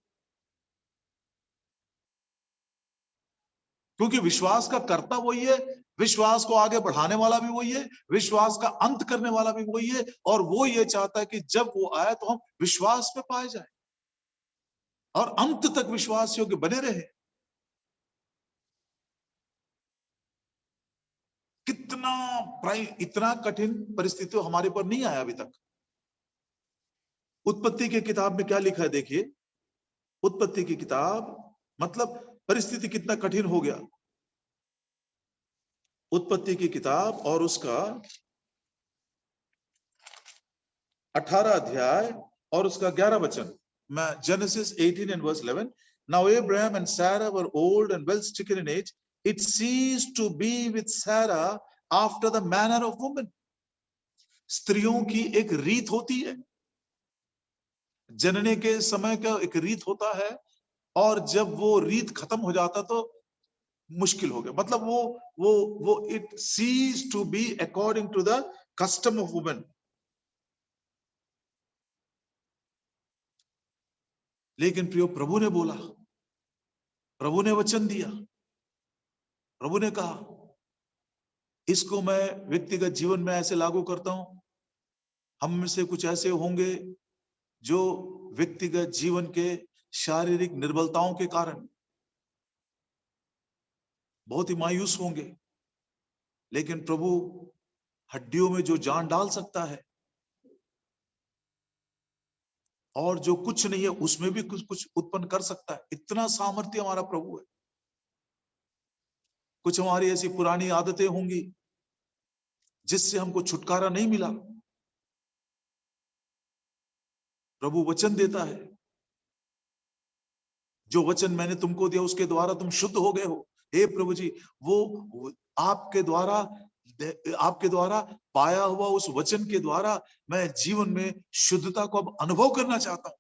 क्योंकि विश्वास का कर्ता वही है, विश्वास को आगे बढ़ाने वाला भी वही है, विश्वास का अंत करने वाला भी वही है, और वो ये चाहता है कि जब वो आए तो हम विश्वास में पाए जाए और अंत तक विश्वास योग्य बने रहे। इतना कठिन परिस्थिति हमारे पर नहीं आया अभी तक। उत्पत्ति की किताब में क्या लिखा है देखिए, उत्पत्ति की किताब मतलब परिस्थिति कितना कठिन हो गया। उत्पत्ति की किताब और उसका 18 अध्याय और उसका 11 वचन, मैं Genesis 18 and verse 11. Now Abraham and Sarah were old and well stricken in age. It ceased to be with Sarah after the manner of women. स्त्रियों की एक रीत होती है, जनने के समय का एक रीत होता है, और जब वो रीत खत्म हो जाता तो मुश्किल हो गया, मतलब वो इट सीज to be according to the custom of women. लेकिन प्रियो प्रभु ने बोला, प्रभु ने वचन दिया, प्रभु ने कहा, इसको मैं व्यक्तिगत जीवन में ऐसे लागू करता हूं। हम में से कुछ ऐसे होंगे जो व्यक्तिगत जीवन के शारीरिक निर्बलताओं के कारण बहुत ही मायूस होंगे, लेकिन प्रभु हड्डियों में जो जान डाल सकता है और जो कुछ नहीं है उसमें भी कुछ कुछ उत्पन्न कर सकता है, इतना सामर्थ्य हमारा प्रभु है। कुछ हमारी ऐसी पुरानी आदतें होंगी जिससे हमको छुटकारा नहीं मिला, प्रभु वचन देता है, जो वचन मैंने तुमको दिया उसके द्वारा तुम शुद्ध हो गए हो। हे प्रभु जी, वो आपके द्वारा पाया हुआ उस वचन के द्वारा मैं जीवन में शुद्धता को अब अनुभव करना चाहता हूं।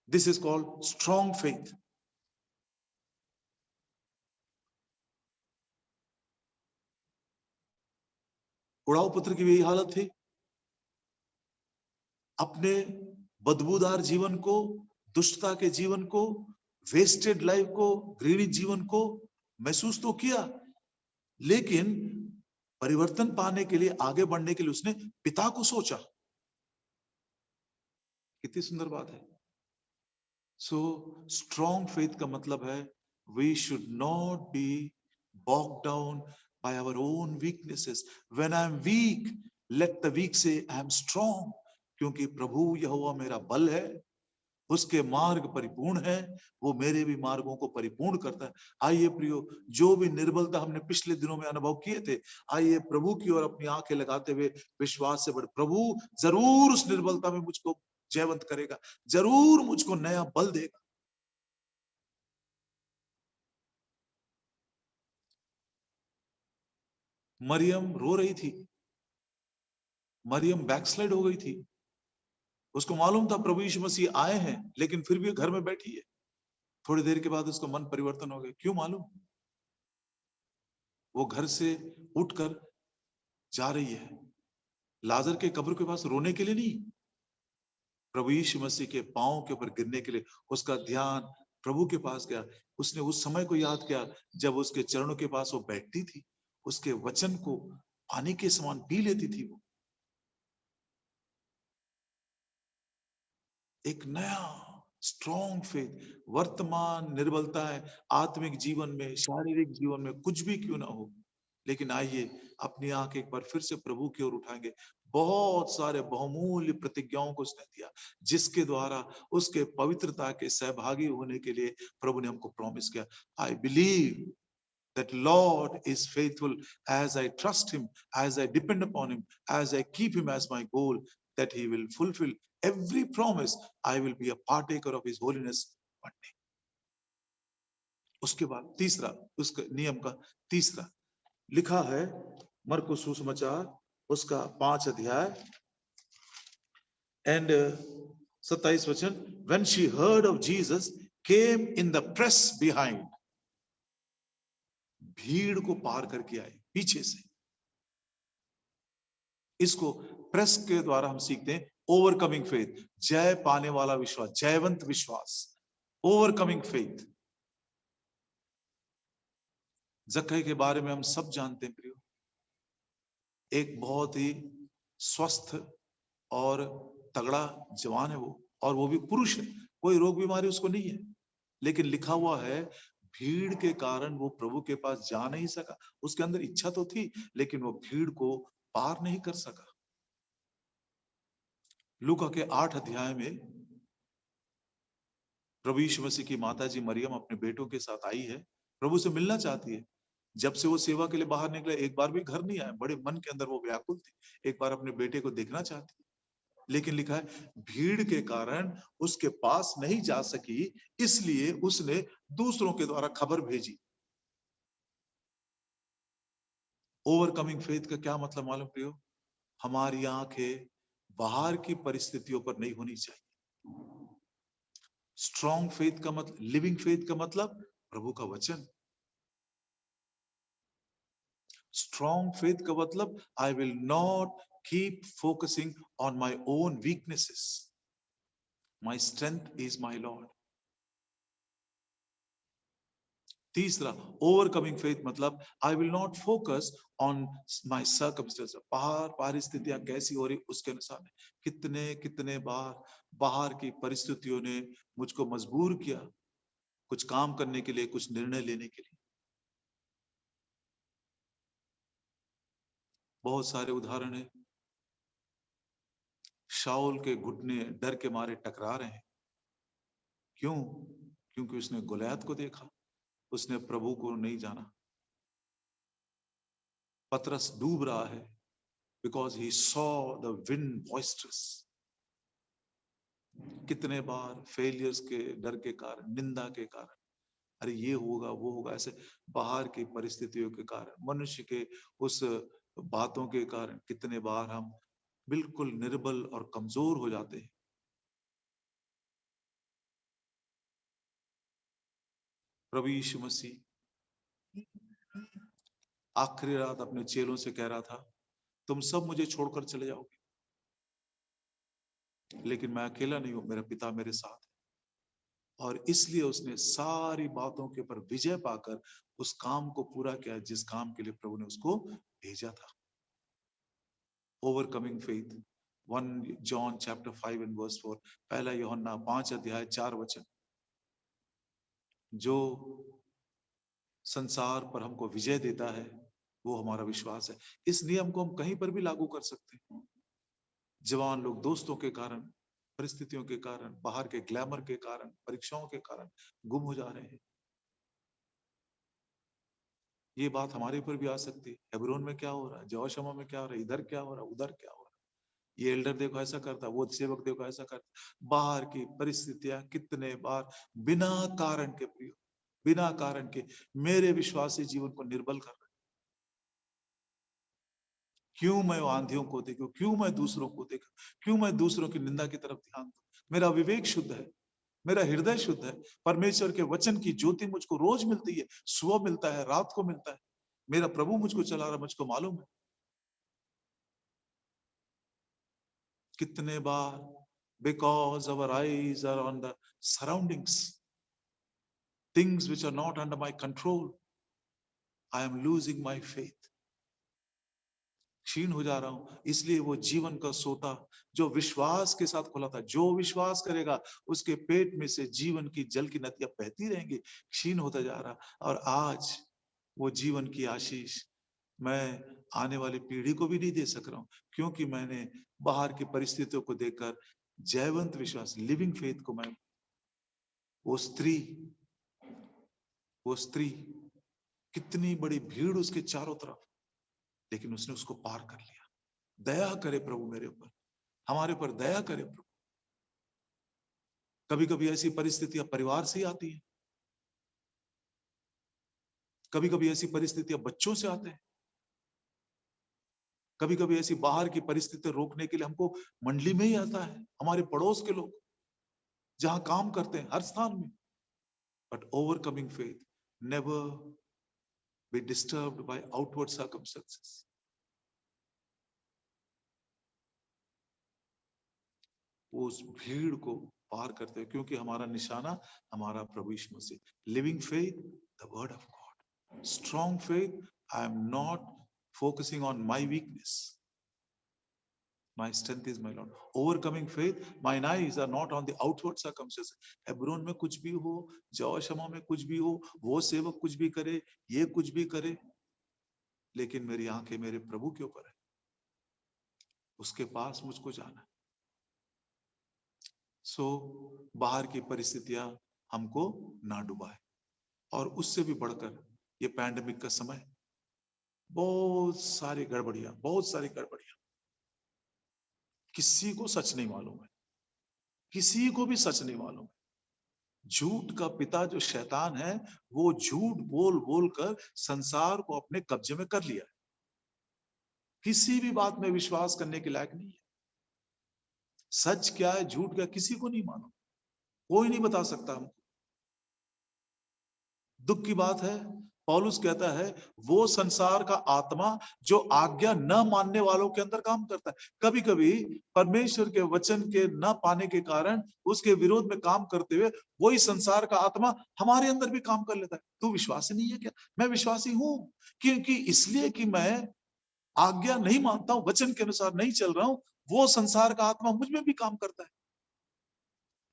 This is called strong faith. उड़ाऊ पुत्र की भी यही हालत थी, अपने बदबूदार जीवन को, दुष्टता के जीवन को, वेस्टेड लाइफ को, घृणित जीवन को महसूस तो किया, लेकिन परिवर्तन पाने के लिए, आगे बढ़ने के लिए उसने पिता को सोचा। कितनी सुंदर बात है। सो स्ट्रॉन्ग फेथ का मतलब है we should not be bogged down by our own weaknesses. When I'm weak, let the weak say I am strong. क्योंकि प्रभु यहोवा मेरा बल है, उसके मार्ग परिपूर्ण है, वो मेरे भी मार्गों को परिपूर्ण करता है। आइए प्रियो, जो भी निर्बलता हमने पिछले दिनों में अनुभव किए थे, आइए प्रभु की ओर अपनी आंखें लगाते हुए विश्वास से बढ़े। प्रभु जरूर उस निर्बलता में मुझको जयवंत करेगा, जरूर मुझको नया बल देगा। मरियम रो रही थी, मरियम बैकस्लाइड हो गई थी। उसको मालूम था प्रभु यीशु मसीह आए हैं, लेकिन फिर भी घर में बैठी है। थोड़ी देर के बाद उसका मन परिवर्तन हो गया। क्यों मालूम? वो घर से उठकर जा रही है लाजर के कब्र के पास, रोने के लिए नहीं, प्रभु यीशु मसीह के पांव के ऊपर गिरने के लिए। उसका ध्यान प्रभु के पास गया। उसने उस समय को याद किया जब उसके चरणों के पास वो बैठती थी, उसके वचन को पानी के समान पी लेती थी। वो एक नया स्ट्रॉन्ग फेथ, वर्तमान निर्बलता है आत्मिक जीवन में, शारीरिक जीवन में, कुछ भी क्यों ना हो, लेकिन आइए अपनी आंख एक बार फिर से प्रभु की ओर उठाएंगे। बहुत सारे बहुमूल्य प्रतिज्ञाओं को उसने दिया, जिसके द्वारा उसके पवित्रता के सहभागी होने के लिए प्रभु ने हमको प्रॉमिस किया। I believe that Lord is faithful as I trust him, as I depend upon him, as I keep him as my goal, that he will fulfill every promise. I will be a partaker of his holiness one day. उसके बाद तीसरा, उसके नियम का तीसरा लिखा है मरकुस सुसमाचार उसका 5 अध्याय एंड 27 वचन। When she heard of Jesus, came in the press behind. भीड़ को पार करके आए पीछे से। इसको प्रेस के द्वारा हम सीखते हैं ओवरकमिंग फेथ, जय पाने वाला विश्वास, जयवंत विश्वास, ओवरकमिंग फेथ। जक्कई के बारे में हम सब जानते हैं प्रियो, एक बहुत ही स्वस्थ और तगड़ा जवान है वो, और वो भी पुरुष है, कोई रोग बीमारी उसको नहीं है। लेकिन लिखा हुआ है भीड़ के कारण वो प्रभु के पास जा नहीं सका। उसके अंदर इच्छा तो थी, लेकिन वो भीड़ को पार नहीं कर सका। लूका के 8 अध्याय में प्रभु यीशु मसीह की माता जी मरियम अपने बेटों के साथ आई है, प्रभु से मिलना चाहती है। जब से वो सेवा के लिए बाहर निकले, एक बार भी घर नहीं आए। बड़े मन के अंदर वो व्याकुल थी, एक बार अपने बेटे को देखना चाहती। लेकिन लिखा है भीड़ के कारण उसके पास नहीं जा सकी, इसलिए उसने दूसरों के द्वारा खबर भेजी। ओवरकमिंग फेथ का क्या मतलब मालूम प्रियो? हमारी आंखें बाहर की परिस्थितियों पर नहीं होनी चाहिए। स्ट्रॉन्ग फेथ का मतलब, लिविंग फेथ का मतलब प्रभु का वचन। स्ट्रॉन्ग फेथ का मतलब I will not keep focusing on my own weaknesses, my strength is my lord. तीसरा ओवरकमिंग फेथ मतलब I will not focus on my circumstances, बाहर परिस्थितियां कैसी हो रही उसके अनुसार नहीं। कितने कितने बार बाहर की परिस्थितियों ने मुझको मजबूर किया कुछ काम करने के लिए, कुछ निर्णय लेने के लिए। बहुत सारे उदाहरण है। शाऊल के घुटने डर के मारे टकरा रहे हैं। क्यों? क्योंकि उसने गोलियत को देखा, उसने प्रभु को नहीं जाना। पतरस डूब रहा है because he saw the wind boisterous. कितने बार फेलियर्स के डर के कारण, निंदा के कारण, अरे ये होगा वो होगा, ऐसे बाहर की परिस्थितियों के कारण, मनुष्य के उस बातों के कारण कितने बार हम बिल्कुल निर्बल और कमजोर हो जाते हैं। प्रभु यीशु मसीह आखिरी रात अपने चेलों से कह रहा था, तुम सब मुझे छोड़कर चले जाओगे, लेकिन मैं अकेला नहीं हूं, मेरा पिता मेरे साथ है। और इसलिए उसने सारी बातों के ऊपर विजय पाकर उस काम को पूरा किया जिस काम के लिए प्रभु ने उसको भेजा था। Overcoming faith, 1 John chapter 5 and verse 4, पहला यूहन्ना 5 अध्याय 4 वचन। जो संसार पर हमको विजय देता है वो हमारा विश्वास है। इस नियम को हम कहीं पर भी लागू कर सकते हैं। जवान लोग दोस्तों के कारण, परिस्थितियों के कारण, बाहर के ग्लैमर के कारण, परीक्षाओं के कारण गुम हो जा रहे हैं। ये बात हमारे ऊपर भी आ सकती है। हेब्रोन में क्या हो रहा है, यहोशमा में क्या हो रहा है, इधर क्या हो रहा है, उधर क्या हो रहा है। ये एल्डर देखो ऐसा करता, वो सेवक देखो ऐसा करता। बाहर की परिस्थितियां कितने बार बिना कारण के, प्रिय, बिना कारण के मेरे विश्वासी जीवन को निर्बल कर रहे। क्यों मैं आंधियों को देखूं, क्यों मैं दूसरों को देखूं, क्यों मैं दूसरों की निंदा की तरफ ध्यान दूं। मेरा विवेक शुद्ध है, मेरा हृदय शुद्ध है, परमेश्वर के वचन की ज्योति मुझको रोज मिलती है, सुबह मिलता है, रात को मिलता है। मेरा प्रभु मुझको चला रहा, मुझको मालूम है। कितने बार because our eyes are on the surroundings, things which are not under my control, I am losing my faith, क्षीण हो जा रहा हूं। इसलिए वो जीवन का सोता जो विश्वास के साथ खुला था, जो विश्वास करेगा उसके पेट में से जीवन की जल की नदियां बहती रहेंगी, क्षीण होता जा रहा। और आज वो जीवन की आशीष मैं आने वाली पीढ़ी को भी नहीं दे सक रहा हूं, क्योंकि मैंने बाहर की परिस्थितियों को देखकर जयवंत विश्वास, लिविंग फेथ को मैं, वो स्त्री कितनी बड़ी भीड़ उसके चारों तरफ, लेकिन उसने उसको पार कर लिया। दया करे प्रभु मेरे ऊपर, हमारे ऊपर दया करे प्रभु। कभी कभी ऐसी परिस्थितियां परिवार से ही आती हैं, कभी कभी ऐसी परिस्थितियां बच्चों से आते हैं, कभी कभी ऐसी बाहर की परिस्थितियां रोकने के लिए हमको मंडली में ही आता है, हमारे पड़ोस के लोग, जहां काम करते हैं, हर स्थान में। But overcoming faith never be disturbed by outward circumstances. उस भीड़ को पार करते हैं, क्योंकि हमारा निशाना हमारा प्रभु Yeshu Masih. Living faith, the word of God. Strong faith, I am not focusing on my weakness, my strength is my Lord. Overcoming faith, mine eyes are not on the outward circumstances. Hebron में कुछ भी हो, यहोशमा में कुछ भी हो, वो सेवक कुछ भी करे, ये कुछ भी करे, लेकिन मेरी आंखें मेरे प्रभु के ऊपर है, उसके पास मुझको जाना है। सो बाहर की परिस्थितियां हमको ना डुबाए। और उससे भी बढ़कर ये पैंडेमिक का समय, बहुत सारी गड़बड़ियां, किसी को सच नहीं मालूम है, किसी को भी सच नहीं मालूम है। झूठ का पिता जो शैतान है, वो झूठ बोल बोल कर संसार को अपने कब्जे में कर लिया है। किसी भी बात में विश्वास करने के लायक नहीं है। सच क्या है, झूठ क्या, किसी को नहीं मालूम, कोई नहीं बता सकता हमको। दुख की बात है, पौलुस कहता है वो संसार का आत्मा जो आज्ञा न मानने वालों के अंदर काम करता है। कभी कभी परमेश्वर के वचन के न पाने के कारण उसके विरोध में काम करते हुए वही संसार का आत्मा हमारे अंदर भी काम कर लेता है। तू विश्वासी नहीं है क्या? मैं विश्वासी हूं, क्योंकि इसलिए कि मैं आज्ञा नहीं मानता हूं, वचन के अनुसार नहीं चल रहा हूं, वो संसार का आत्मा मुझ में भी काम करता है।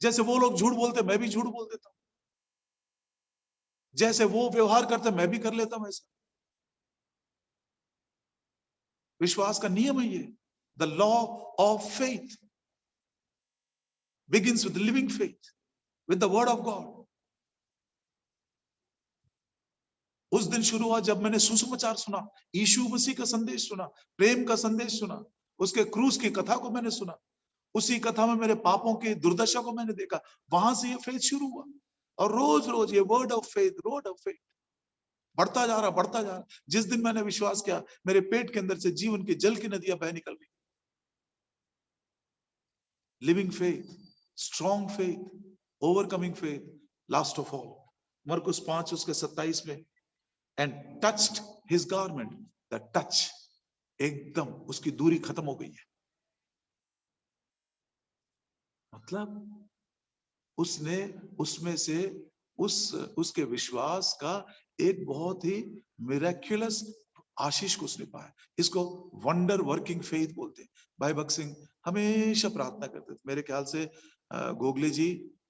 जैसे वो लोग झूठ बोलते, मैं भी झूठ बोल देता हूं। जैसे वो व्यवहार करते, मैं भी कर लेता हूं ऐसा। विश्वास का नियम है ये। The law of faith begins with living faith, with the word of God. उस दिन शुरू हुआ जब मैंने सुसमाचार सुना, यीशु मसीह का संदेश सुना, प्रेम का संदेश सुना, उसके क्रूस की कथा को मैंने सुना, उसी कथा में मेरे पापों की दुर्दशा को मैंने देखा। वहां से ये फेथ शुरू हुआ, और रोज रोज ये वर्ड ऑफ फेथ बढ़ता जा रहा। जिस दिन मैंने विश्वास किया, मेरे पेट के अंदर से जीवन की जल की नदियां बह निकल गई। Living faith, strong faith, overcoming faith, last of all मरकुस 5 उसके 27 में, and touched his garment. The touch, एकदम उसकी दूरी खत्म हो गई है। मतलब उसने उसमें से उसके विश्वास का एक बहुत ही मिरेक्युलस आशीष को उसने पाया। इसको वंडर वर्किंग फेथ बोलते हैं। भाई भक्त सिंह हमेशा प्रार्थना करते थे। मेरे ख्याल से गोगले जी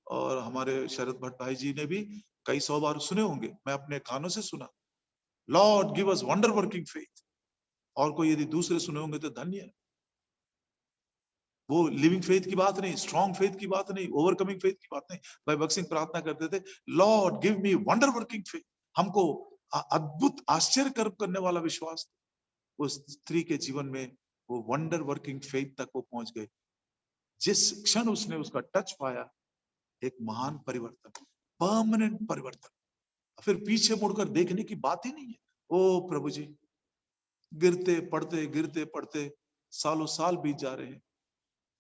और हमारे शरद भट्ट भाई जी ने भी कई 100 बार सुने होंगे, मैं अपने कानों से सुना, Lord give us wonder working faith. और कोई यदि दूसरे सुने होंगे तो धन्य है। वो लिविंग फेथ की बात नहीं, स्ट्रॉन्ग फेथ की बात नहीं, ओवरकमिंग फेथ की बात नहीं। भाई भगत सिंह प्रार्थना करते थे, Lord give me wonder working faith, हमको अद्भुत आश्चर्य करने वाला विश्वास। उस स्त्री के जीवन में वो वंडर वर्किंग फेथ तक वो पहुंच गए। जिस क्षण उसने उसका टच पाया, एक महान परिवर्तन, परमानेंट परिवर्तन, फिर पीछे मुड़कर देखने की बात ही नहीं है। ओ प्रभु जी, गिरते पड़ते सालों साल बीत जा रहे हैं,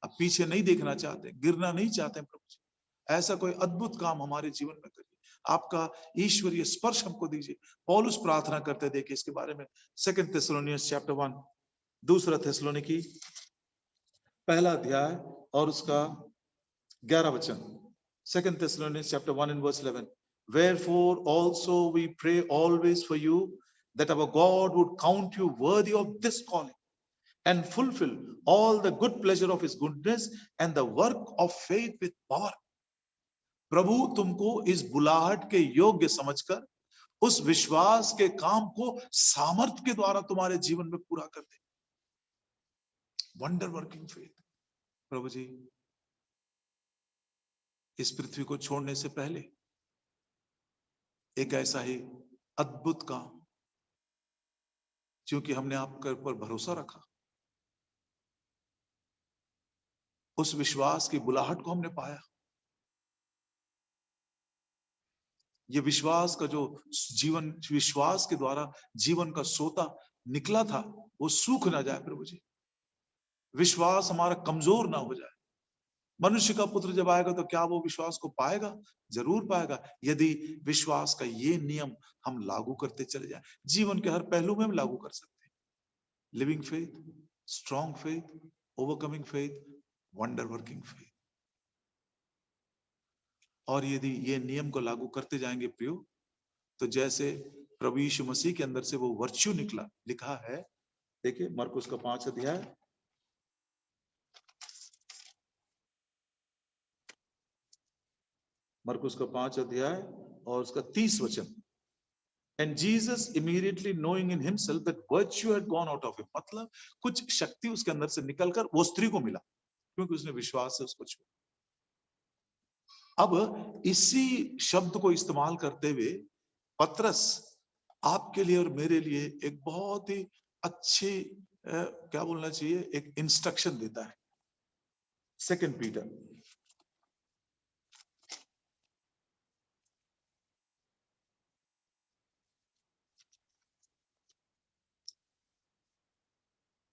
अब पीछे नहीं देखना चाहते, गिरना नहीं चाहते प्रभु जी। ऐसा कोई अद्भुत काम हमारे जीवन में करिए, आपका ईश्वरीय स्पर्श हमको दीजिए। पौलुस प्रार्थना करते, देखिए इसके बारे में 2 थेसलोनियंस चैप्टर 1, दूसरा थेसलोनिकी पहला अध्याय और उसका 11 वचन। 2 Thessalonians chapter 1 and verse 11. Wherefore also we pray always for you, that our God would count you worthy of this calling, and fulfill all the good pleasure of his goodness and the work of faith with power. प्रभु तुमको इस बुलाहट के योग्य समझकर उस विश्वास के काम को सामर्थ के द्वारा तुम्हारे जीवन में पूरा कर दे। Wonder working faith. प्रभु जी, इस पृथ्वी को छोड़ने से पहले एक ऐसा ही अद्भुत काम, क्योंकि हमने आपके ऊपर भरोसा रखा, उस विश्वास की बुलाहट को हमने पाया। ये विश्वास का जो जीवन, विश्वास के द्वारा जीवन का सोता निकला था, वो सूख ना जाए प्रभु जी। विश्वास हमारा कमजोर ना हो जाए। मनुष्य का पुत्र जब आएगा तो क्या वो विश्वास को पाएगा? जरूर पाएगा, यदि विश्वास का ये नियम हम लागू करते चले जाए। जीवन के हर पहलू में हम लागू कर सकते हैं। Living faith, strong faith, overcoming faith, wonder working faith. और यदि ये नियम को लागू करते जाएंगे प्रियो, तो जैसे प्रभु यीशु मसीह के अंदर से वो वर्च्यू निकला, लिखा है, देखिए मरकुस का 5 अध्याय, मरकुस का 5 अध्याय और उसका 30 वचन। And Jesus immediately knowing in himself that virtue had gone out of him, मतलब कुछ शक्ति उसके अंदर से निकलकर वो स्त्री को मिला, क्योंकि उसने विश्वास से उसको छुआ। अब इसी शब्द को इस्तेमाल करते हुए पतरस आपके लिए और मेरे लिए एक बहुत ही अच्छी क्या बोलना चाहिए, एक इंस्ट्रक्शन देता है। 2 पीटर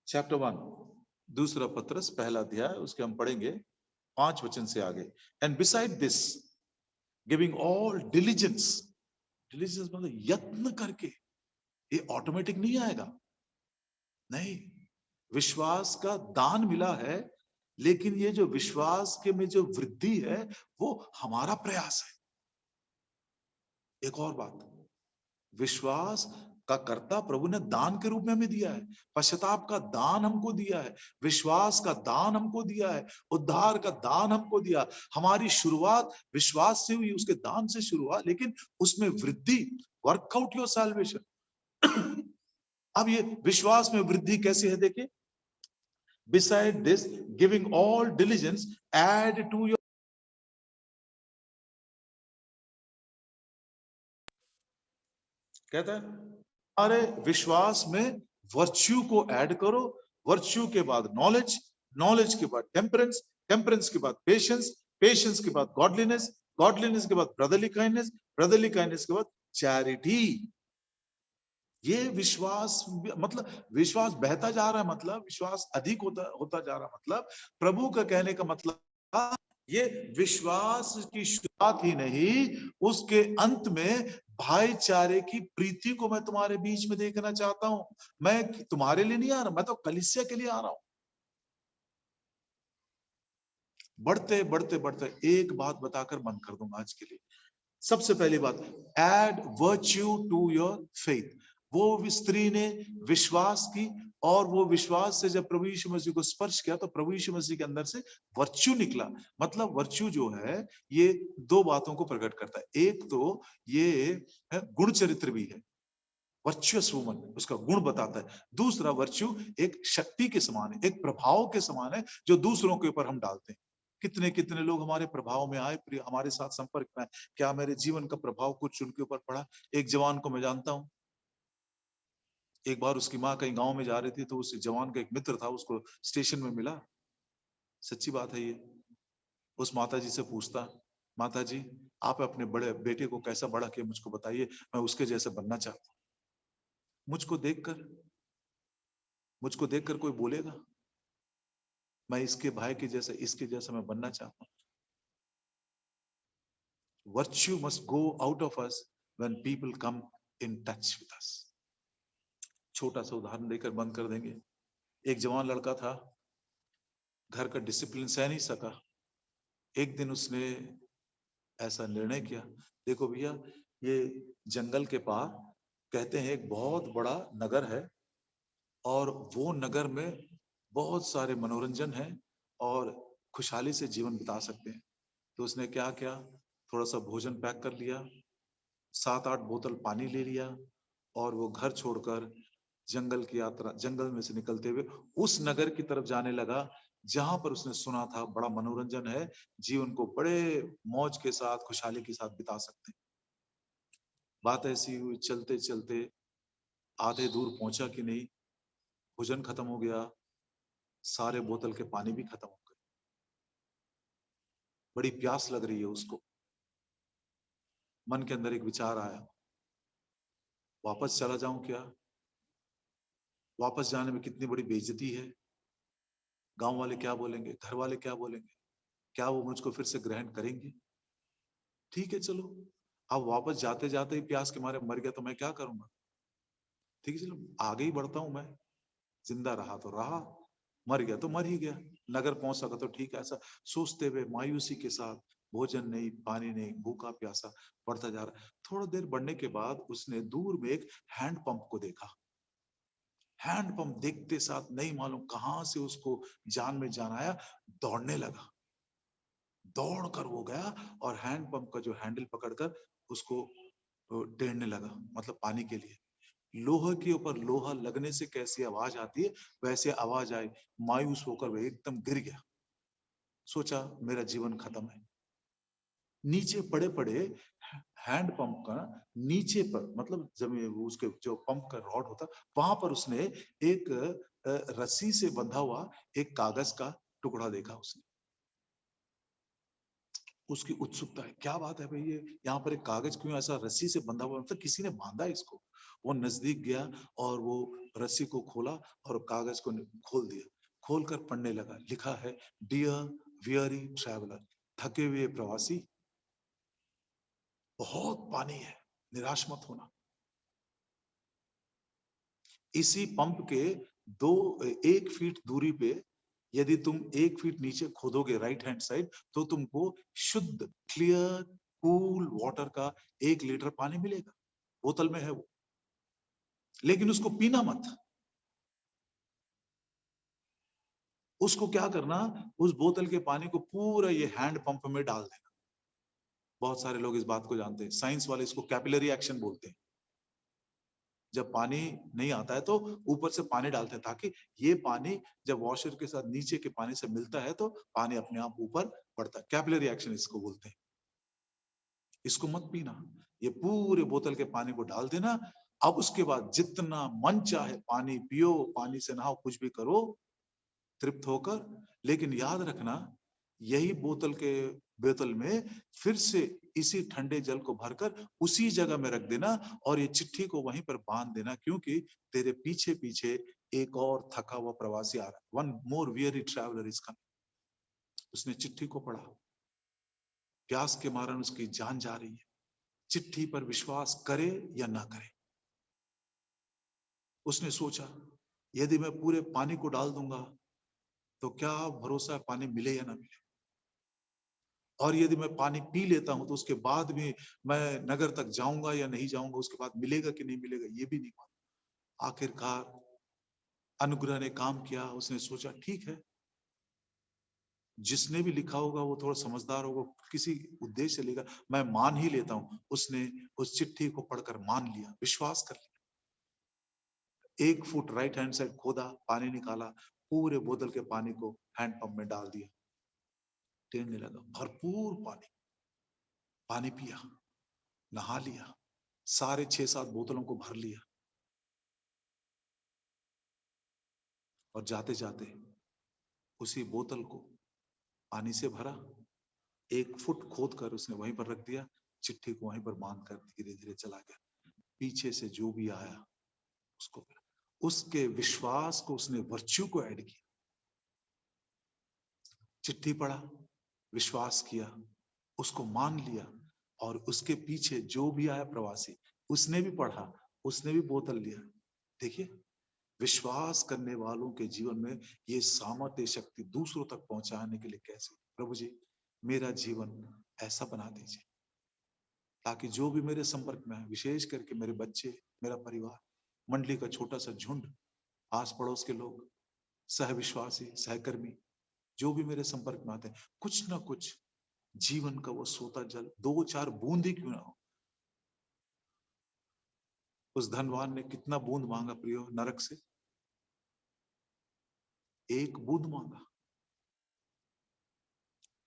चैप्टर 1, दूसरा पतरस पहला अध्याय, उसके हम पढ़ेंगे 5 वचन से आगे। And beside this giving all diligence, diligence मतलब यत्न करके, ये ऑटोमेटिक नहीं आएगा, नहीं, विश्वास का दान मिला है, लेकिन ये जो विश्वास के में जो वृद्धि है वो हमारा प्रयास है। एक और बात, विश्वास का कर्ता प्रभु ने दान के रूप में हमें दिया है, पश्चाताप का दान हमको दिया है, विश्वास का दान हमको दिया है, उद्धार का दान हमको दिया। हमारी शुरुआत विश्वास से हुई, उसके दान से शुरू हुआ, लेकिन उसमें वृद्धि, वर्कआउट योर सैल्वेशन। अब ये विश्वास में वृद्धि कैसे है, देखिए, beside this giving all diligence add to your, कहता है अरे विश्वास में वर्च्यू को ऐड करो, वर्च्यू के बाद नॉलेज, नॉलेज के बाद टेम्परेंस, टेम्परेंस के बाद पेशेंस, पेशेंस के बाद गॉडलीनेस, गॉडलीनेस के बाद ब्रदरली काइंडनेस, ब्रदरली काइंडनेस के बाद चैरिटी। ये विश्वास, मतलब विश्वास बहता जा रहा है, मतलब विश्वास अधिक होता जा रहा है, मतलब प्रभु का कहने का मतलब ये विश्वास की शुरुआत ही नहीं, उसके अंत में भाईचारे की प्रीति को मैं तुम्हारे बीच में देखना चाहता हूं। मैं तुम्हारे लिए नहीं आ रहा, मैं तो कलीसिया के लिए आ रहा हूं। बढ़ते बढ़ते बढ़ते एक बात बताकर बंद कर दूंगा आज के लिए। सबसे पहली बात, add virtue to your faith. वो स्त्री ने विश्वास की, और वो विश्वास से जब प्रभु यीशु मसीह को स्पर्श किया तो प्रभु यीशु मसीह के अंदर से वर्च्यू निकला। मतलब वर्च्यू जो है ये दो बातों को प्रकट करता है। एक तो ये गुण चरित्र भी है, वर्चुअस वुमन, उसका गुण बताता है। दूसरा वर्च्यू एक शक्ति के समान है, एक प्रभाव के समान है जो दूसरों के ऊपर हम डालते हैं। कितने कितने लोग हमारे प्रभाव में आए, हमारे साथ संपर्क में आए। क्या मेरे जीवन का प्रभाव कुछ उनके ऊपर पड़ा? एक जवान को मैं जानता हूं, एक बार उसकी माँ कहीं गांव में जा रही थी तो उस जवान का एक मित्र था, उसको स्टेशन में मिला। सच्ची बात है ये। उस माता जी से पूछता, माता जी आप अपने बड़े बेटे को कैसा बड़ा किया मुझको बताइए, मैं उसके जैसे बनना चाहता हूँ। मुझको देखकर मुझको देखकर कोई बोलेगा मैं इसके भाई के जैसा, इसके जैसा मैं बनना चाहता हूँ? Virtue must go out of us when people come in touch with us. छोटा सा उदाहरण देकर बंद कर देंगे। एक जवान लड़का था, घर का डिसिप्लिन सह नहीं सका। एक दिन उसने ऐसा निर्णय किया, देखो भैया ये जंगल के पार कहते हैं एक बहुत बड़ा नगर है और वो नगर में बहुत सारे मनोरंजन है और खुशहाली से जीवन बिता सकते हैं। तो उसने क्या किया, थोड़ा सा भोजन पैक कर लिया, 7-8 बोतल पानी ले लिया और वो घर छोड़कर जंगल की यात्रा, जंगल में से निकलते हुए उस नगर की तरफ जाने लगा जहां पर उसने सुना था बड़ा मनोरंजन है, जीवन को बड़े मौज के साथ खुशहाली के साथ बिता सकते हैं। बात ऐसी हुई, चलते चलते आधे दूर पहुंचा कि नहीं, भोजन खत्म हो गया, सारे बोतल के पानी भी खत्म हो गए। बड़ी प्यास लग रही है उसको। मन के अंदर एक विचार आया, वापस चला जाऊं क्या? वापस जाने में कितनी बड़ी बेइज्जती है, गांव वाले क्या बोलेंगे, घर वाले क्या बोलेंगे, क्या वो मुझको फिर से ग्रहण करेंगे? ठीक है चलो, अब वापस जाते जाते ही प्यास के मारे मर गया तो मैं क्या करूंगा? ठीक है चलो आगे ही बढ़ता हूं मैं, जिंदा रहा तो रहा, मर गया तो मर ही गया, नगर पहुंच सका तो ठीक है। ऐसा सोचते हुए मायूसी के साथ, भोजन नहीं, पानी नहीं, भूखा प्यासा बढ़ता जा रहा। थोड़ा देर बढ़ने के बाद उसने दूर में एक हैंड पंप को देखा। हैंड पंप देखते साथ नहीं मालूम कहां से उसको जान में जान आया, दौड़ने लगा। दौड़ कर वो गया और हैंड पंप का जो हैंडल पकड़कर उसको टेढ़ने लगा, मतलब पानी के लिए। लोहे के ऊपर लोहा लगने से कैसी आवाज आती है, वैसे आवाज आई। मायूस होकर वह एकदम गिर गया। सोचा मेरा जीवन खत्म है। नीचे पड़े पड़े हैंड पंप का नीचे पर, मतलब जमीन, उसके जो पंप का रॉड होता, वहां पर उसने एक रस्सी से बंधा हुआ एक कागज का टुकड़ा देखा। उसने, उसकी उत्सुकता है, क्या बात है भाई, ये यहाँ पर एक कागज क्यों ऐसा रस्सी से बंधा हुआ, मतलब किसी ने बांधा है इसको। वो नजदीक गया और वो रस्सी को खोला और कागज को खोल दिया। खोलकर पढ़ने लगा। लिखा है, डियर वियरी ट्रैवलर, थके हुए प्रवासी, बहुत पानी है, निराश मत होना। इसी पंप के 1 फीट दूरी पे यदि तुम 1 फीट नीचे खोदोगे राइट हैंड साइड, तो तुमको शुद्ध क्लियर कूल वाटर का 1 लीटर पानी मिलेगा। बोतल में है वो, लेकिन उसको पीना मत। उसको क्या करना, उस बोतल के पानी को पूरा ये हैंड पंप में डाल देना। बहुत सारे लोग इस बात को जानते हैं, साइंस वाले इसको कैपिलरी एक्शन बोलते हैं। जब पानी नहीं आता है तो ऊपर से पानी डालते हैं, ताकि ये पानी जब वॉशर के साथ नीचे के पानी से मिलता है तो पानी अपने आप ऊपर बढ़ता है। कैपिलरी एक्शन इसको बोलते हैं। इसको मत पीना, ये पूरे बोतल के पानी को डाल देना। अब उसके बाद जितना मन चाहे पानी पियो, पानी से नहाओ, कुछ भी करो तृप्त होकर। लेकिन याद रखना, यही बोतल में फिर से इसी ठंडे जल को भरकर उसी जगह में रख देना और ये चिट्ठी को वहीं पर बांध देना, क्योंकि तेरे पीछे पीछे एक और थका हुआ प्रवासी आ रहा है। One more weary traveller is coming. उसने चिट्ठी को पढ़ा, प्यास के मारण उसकी जान जा रही है। चिट्ठी पर विश्वास करे या ना करे। उसने सोचा, यदि मैं पूरे पानी को डाल दूंगा तो क्या भरोसा है पानी मिले या ना मिले, और यदि मैं पानी पी लेता हूं तो उसके बाद भी मैं नगर तक जाऊंगा या नहीं जाऊंगा, उसके बाद मिलेगा कि नहीं मिलेगा ये भी नहीं मालूम। आखिरकार अनुग्रह ने काम किया। उसने सोचा ठीक है, जिसने भी लिखा होगा वो थोड़ा समझदार होगा, किसी उद्देश्य से लिखा, मैं मान ही लेता हूं। उसने उस चिट्ठी को पढ़कर मान लिया, विश्वास कर लिया। 1 फुट राइट हैंड साइड खोदा, पानी निकाला, पूरे बोतल के पानी को हैंड पंप में डाल दिया, टेरने लगा, भरपूर पानी, पानी पिया, नहा लिया, सारे 6-7 बोतलों को भर लिया, और जाते जाते उसी बोतल को पानी से भरा, 1 फुट खोद कर उसने वहीं पर रख दिया, चिट्ठी को वहीं पर बांध कर धीरे धीरे चला गया। पीछे से जो भी आया उसको, उसके विश्वास को उसने वर्च्यू को ऐड किया, चिट्ठी पढ़ा, विश्वास किया, उसको मान लिया, और उसके पीछे जो भी आया प्रवासी, उसने भी पढ़ा, उसने भी बोतल लिया। देखिए, विश्वास करने वालों के जीवन में ये सामर्थ्य शक्ति दूसरों तक पहुंचाने के लिए कैसे। प्रभु जी, मेरा जीवन ऐसा बना दीजिए ताकि जो भी मेरे संपर्क में है, विशेष करके मेरे बच्चे, मेरा परिवार, मंडली का छोटा सा झुंड, आस पड़ोस के लोग, सहविश्वासी, सहकर्मी, जो भी मेरे संपर्क में आते हैं, कुछ ना कुछ जीवन का वो सोता जल 2-4 बूंद ही क्यों ना हो। उस धनवान ने कितना बूंद मांगा प्रियो नरक से? 1 बूंद मांगा।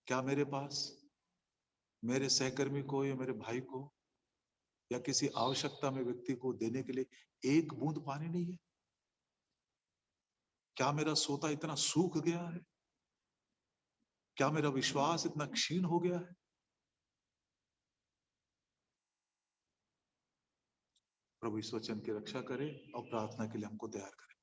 क्या मेरे पास मेरे सहकर्मी को या मेरे भाई को या किसी आवश्यकता में व्यक्ति को देने के लिए 1 बूंद पानी नहीं है? क्या मेरा सोता इतना सूख गया है? क्या मेरा विश्वास इतना क्षीण हो गया है? प्रभु इस वचन की रक्षा करे और प्रार्थना के लिए हमको तैयार करे।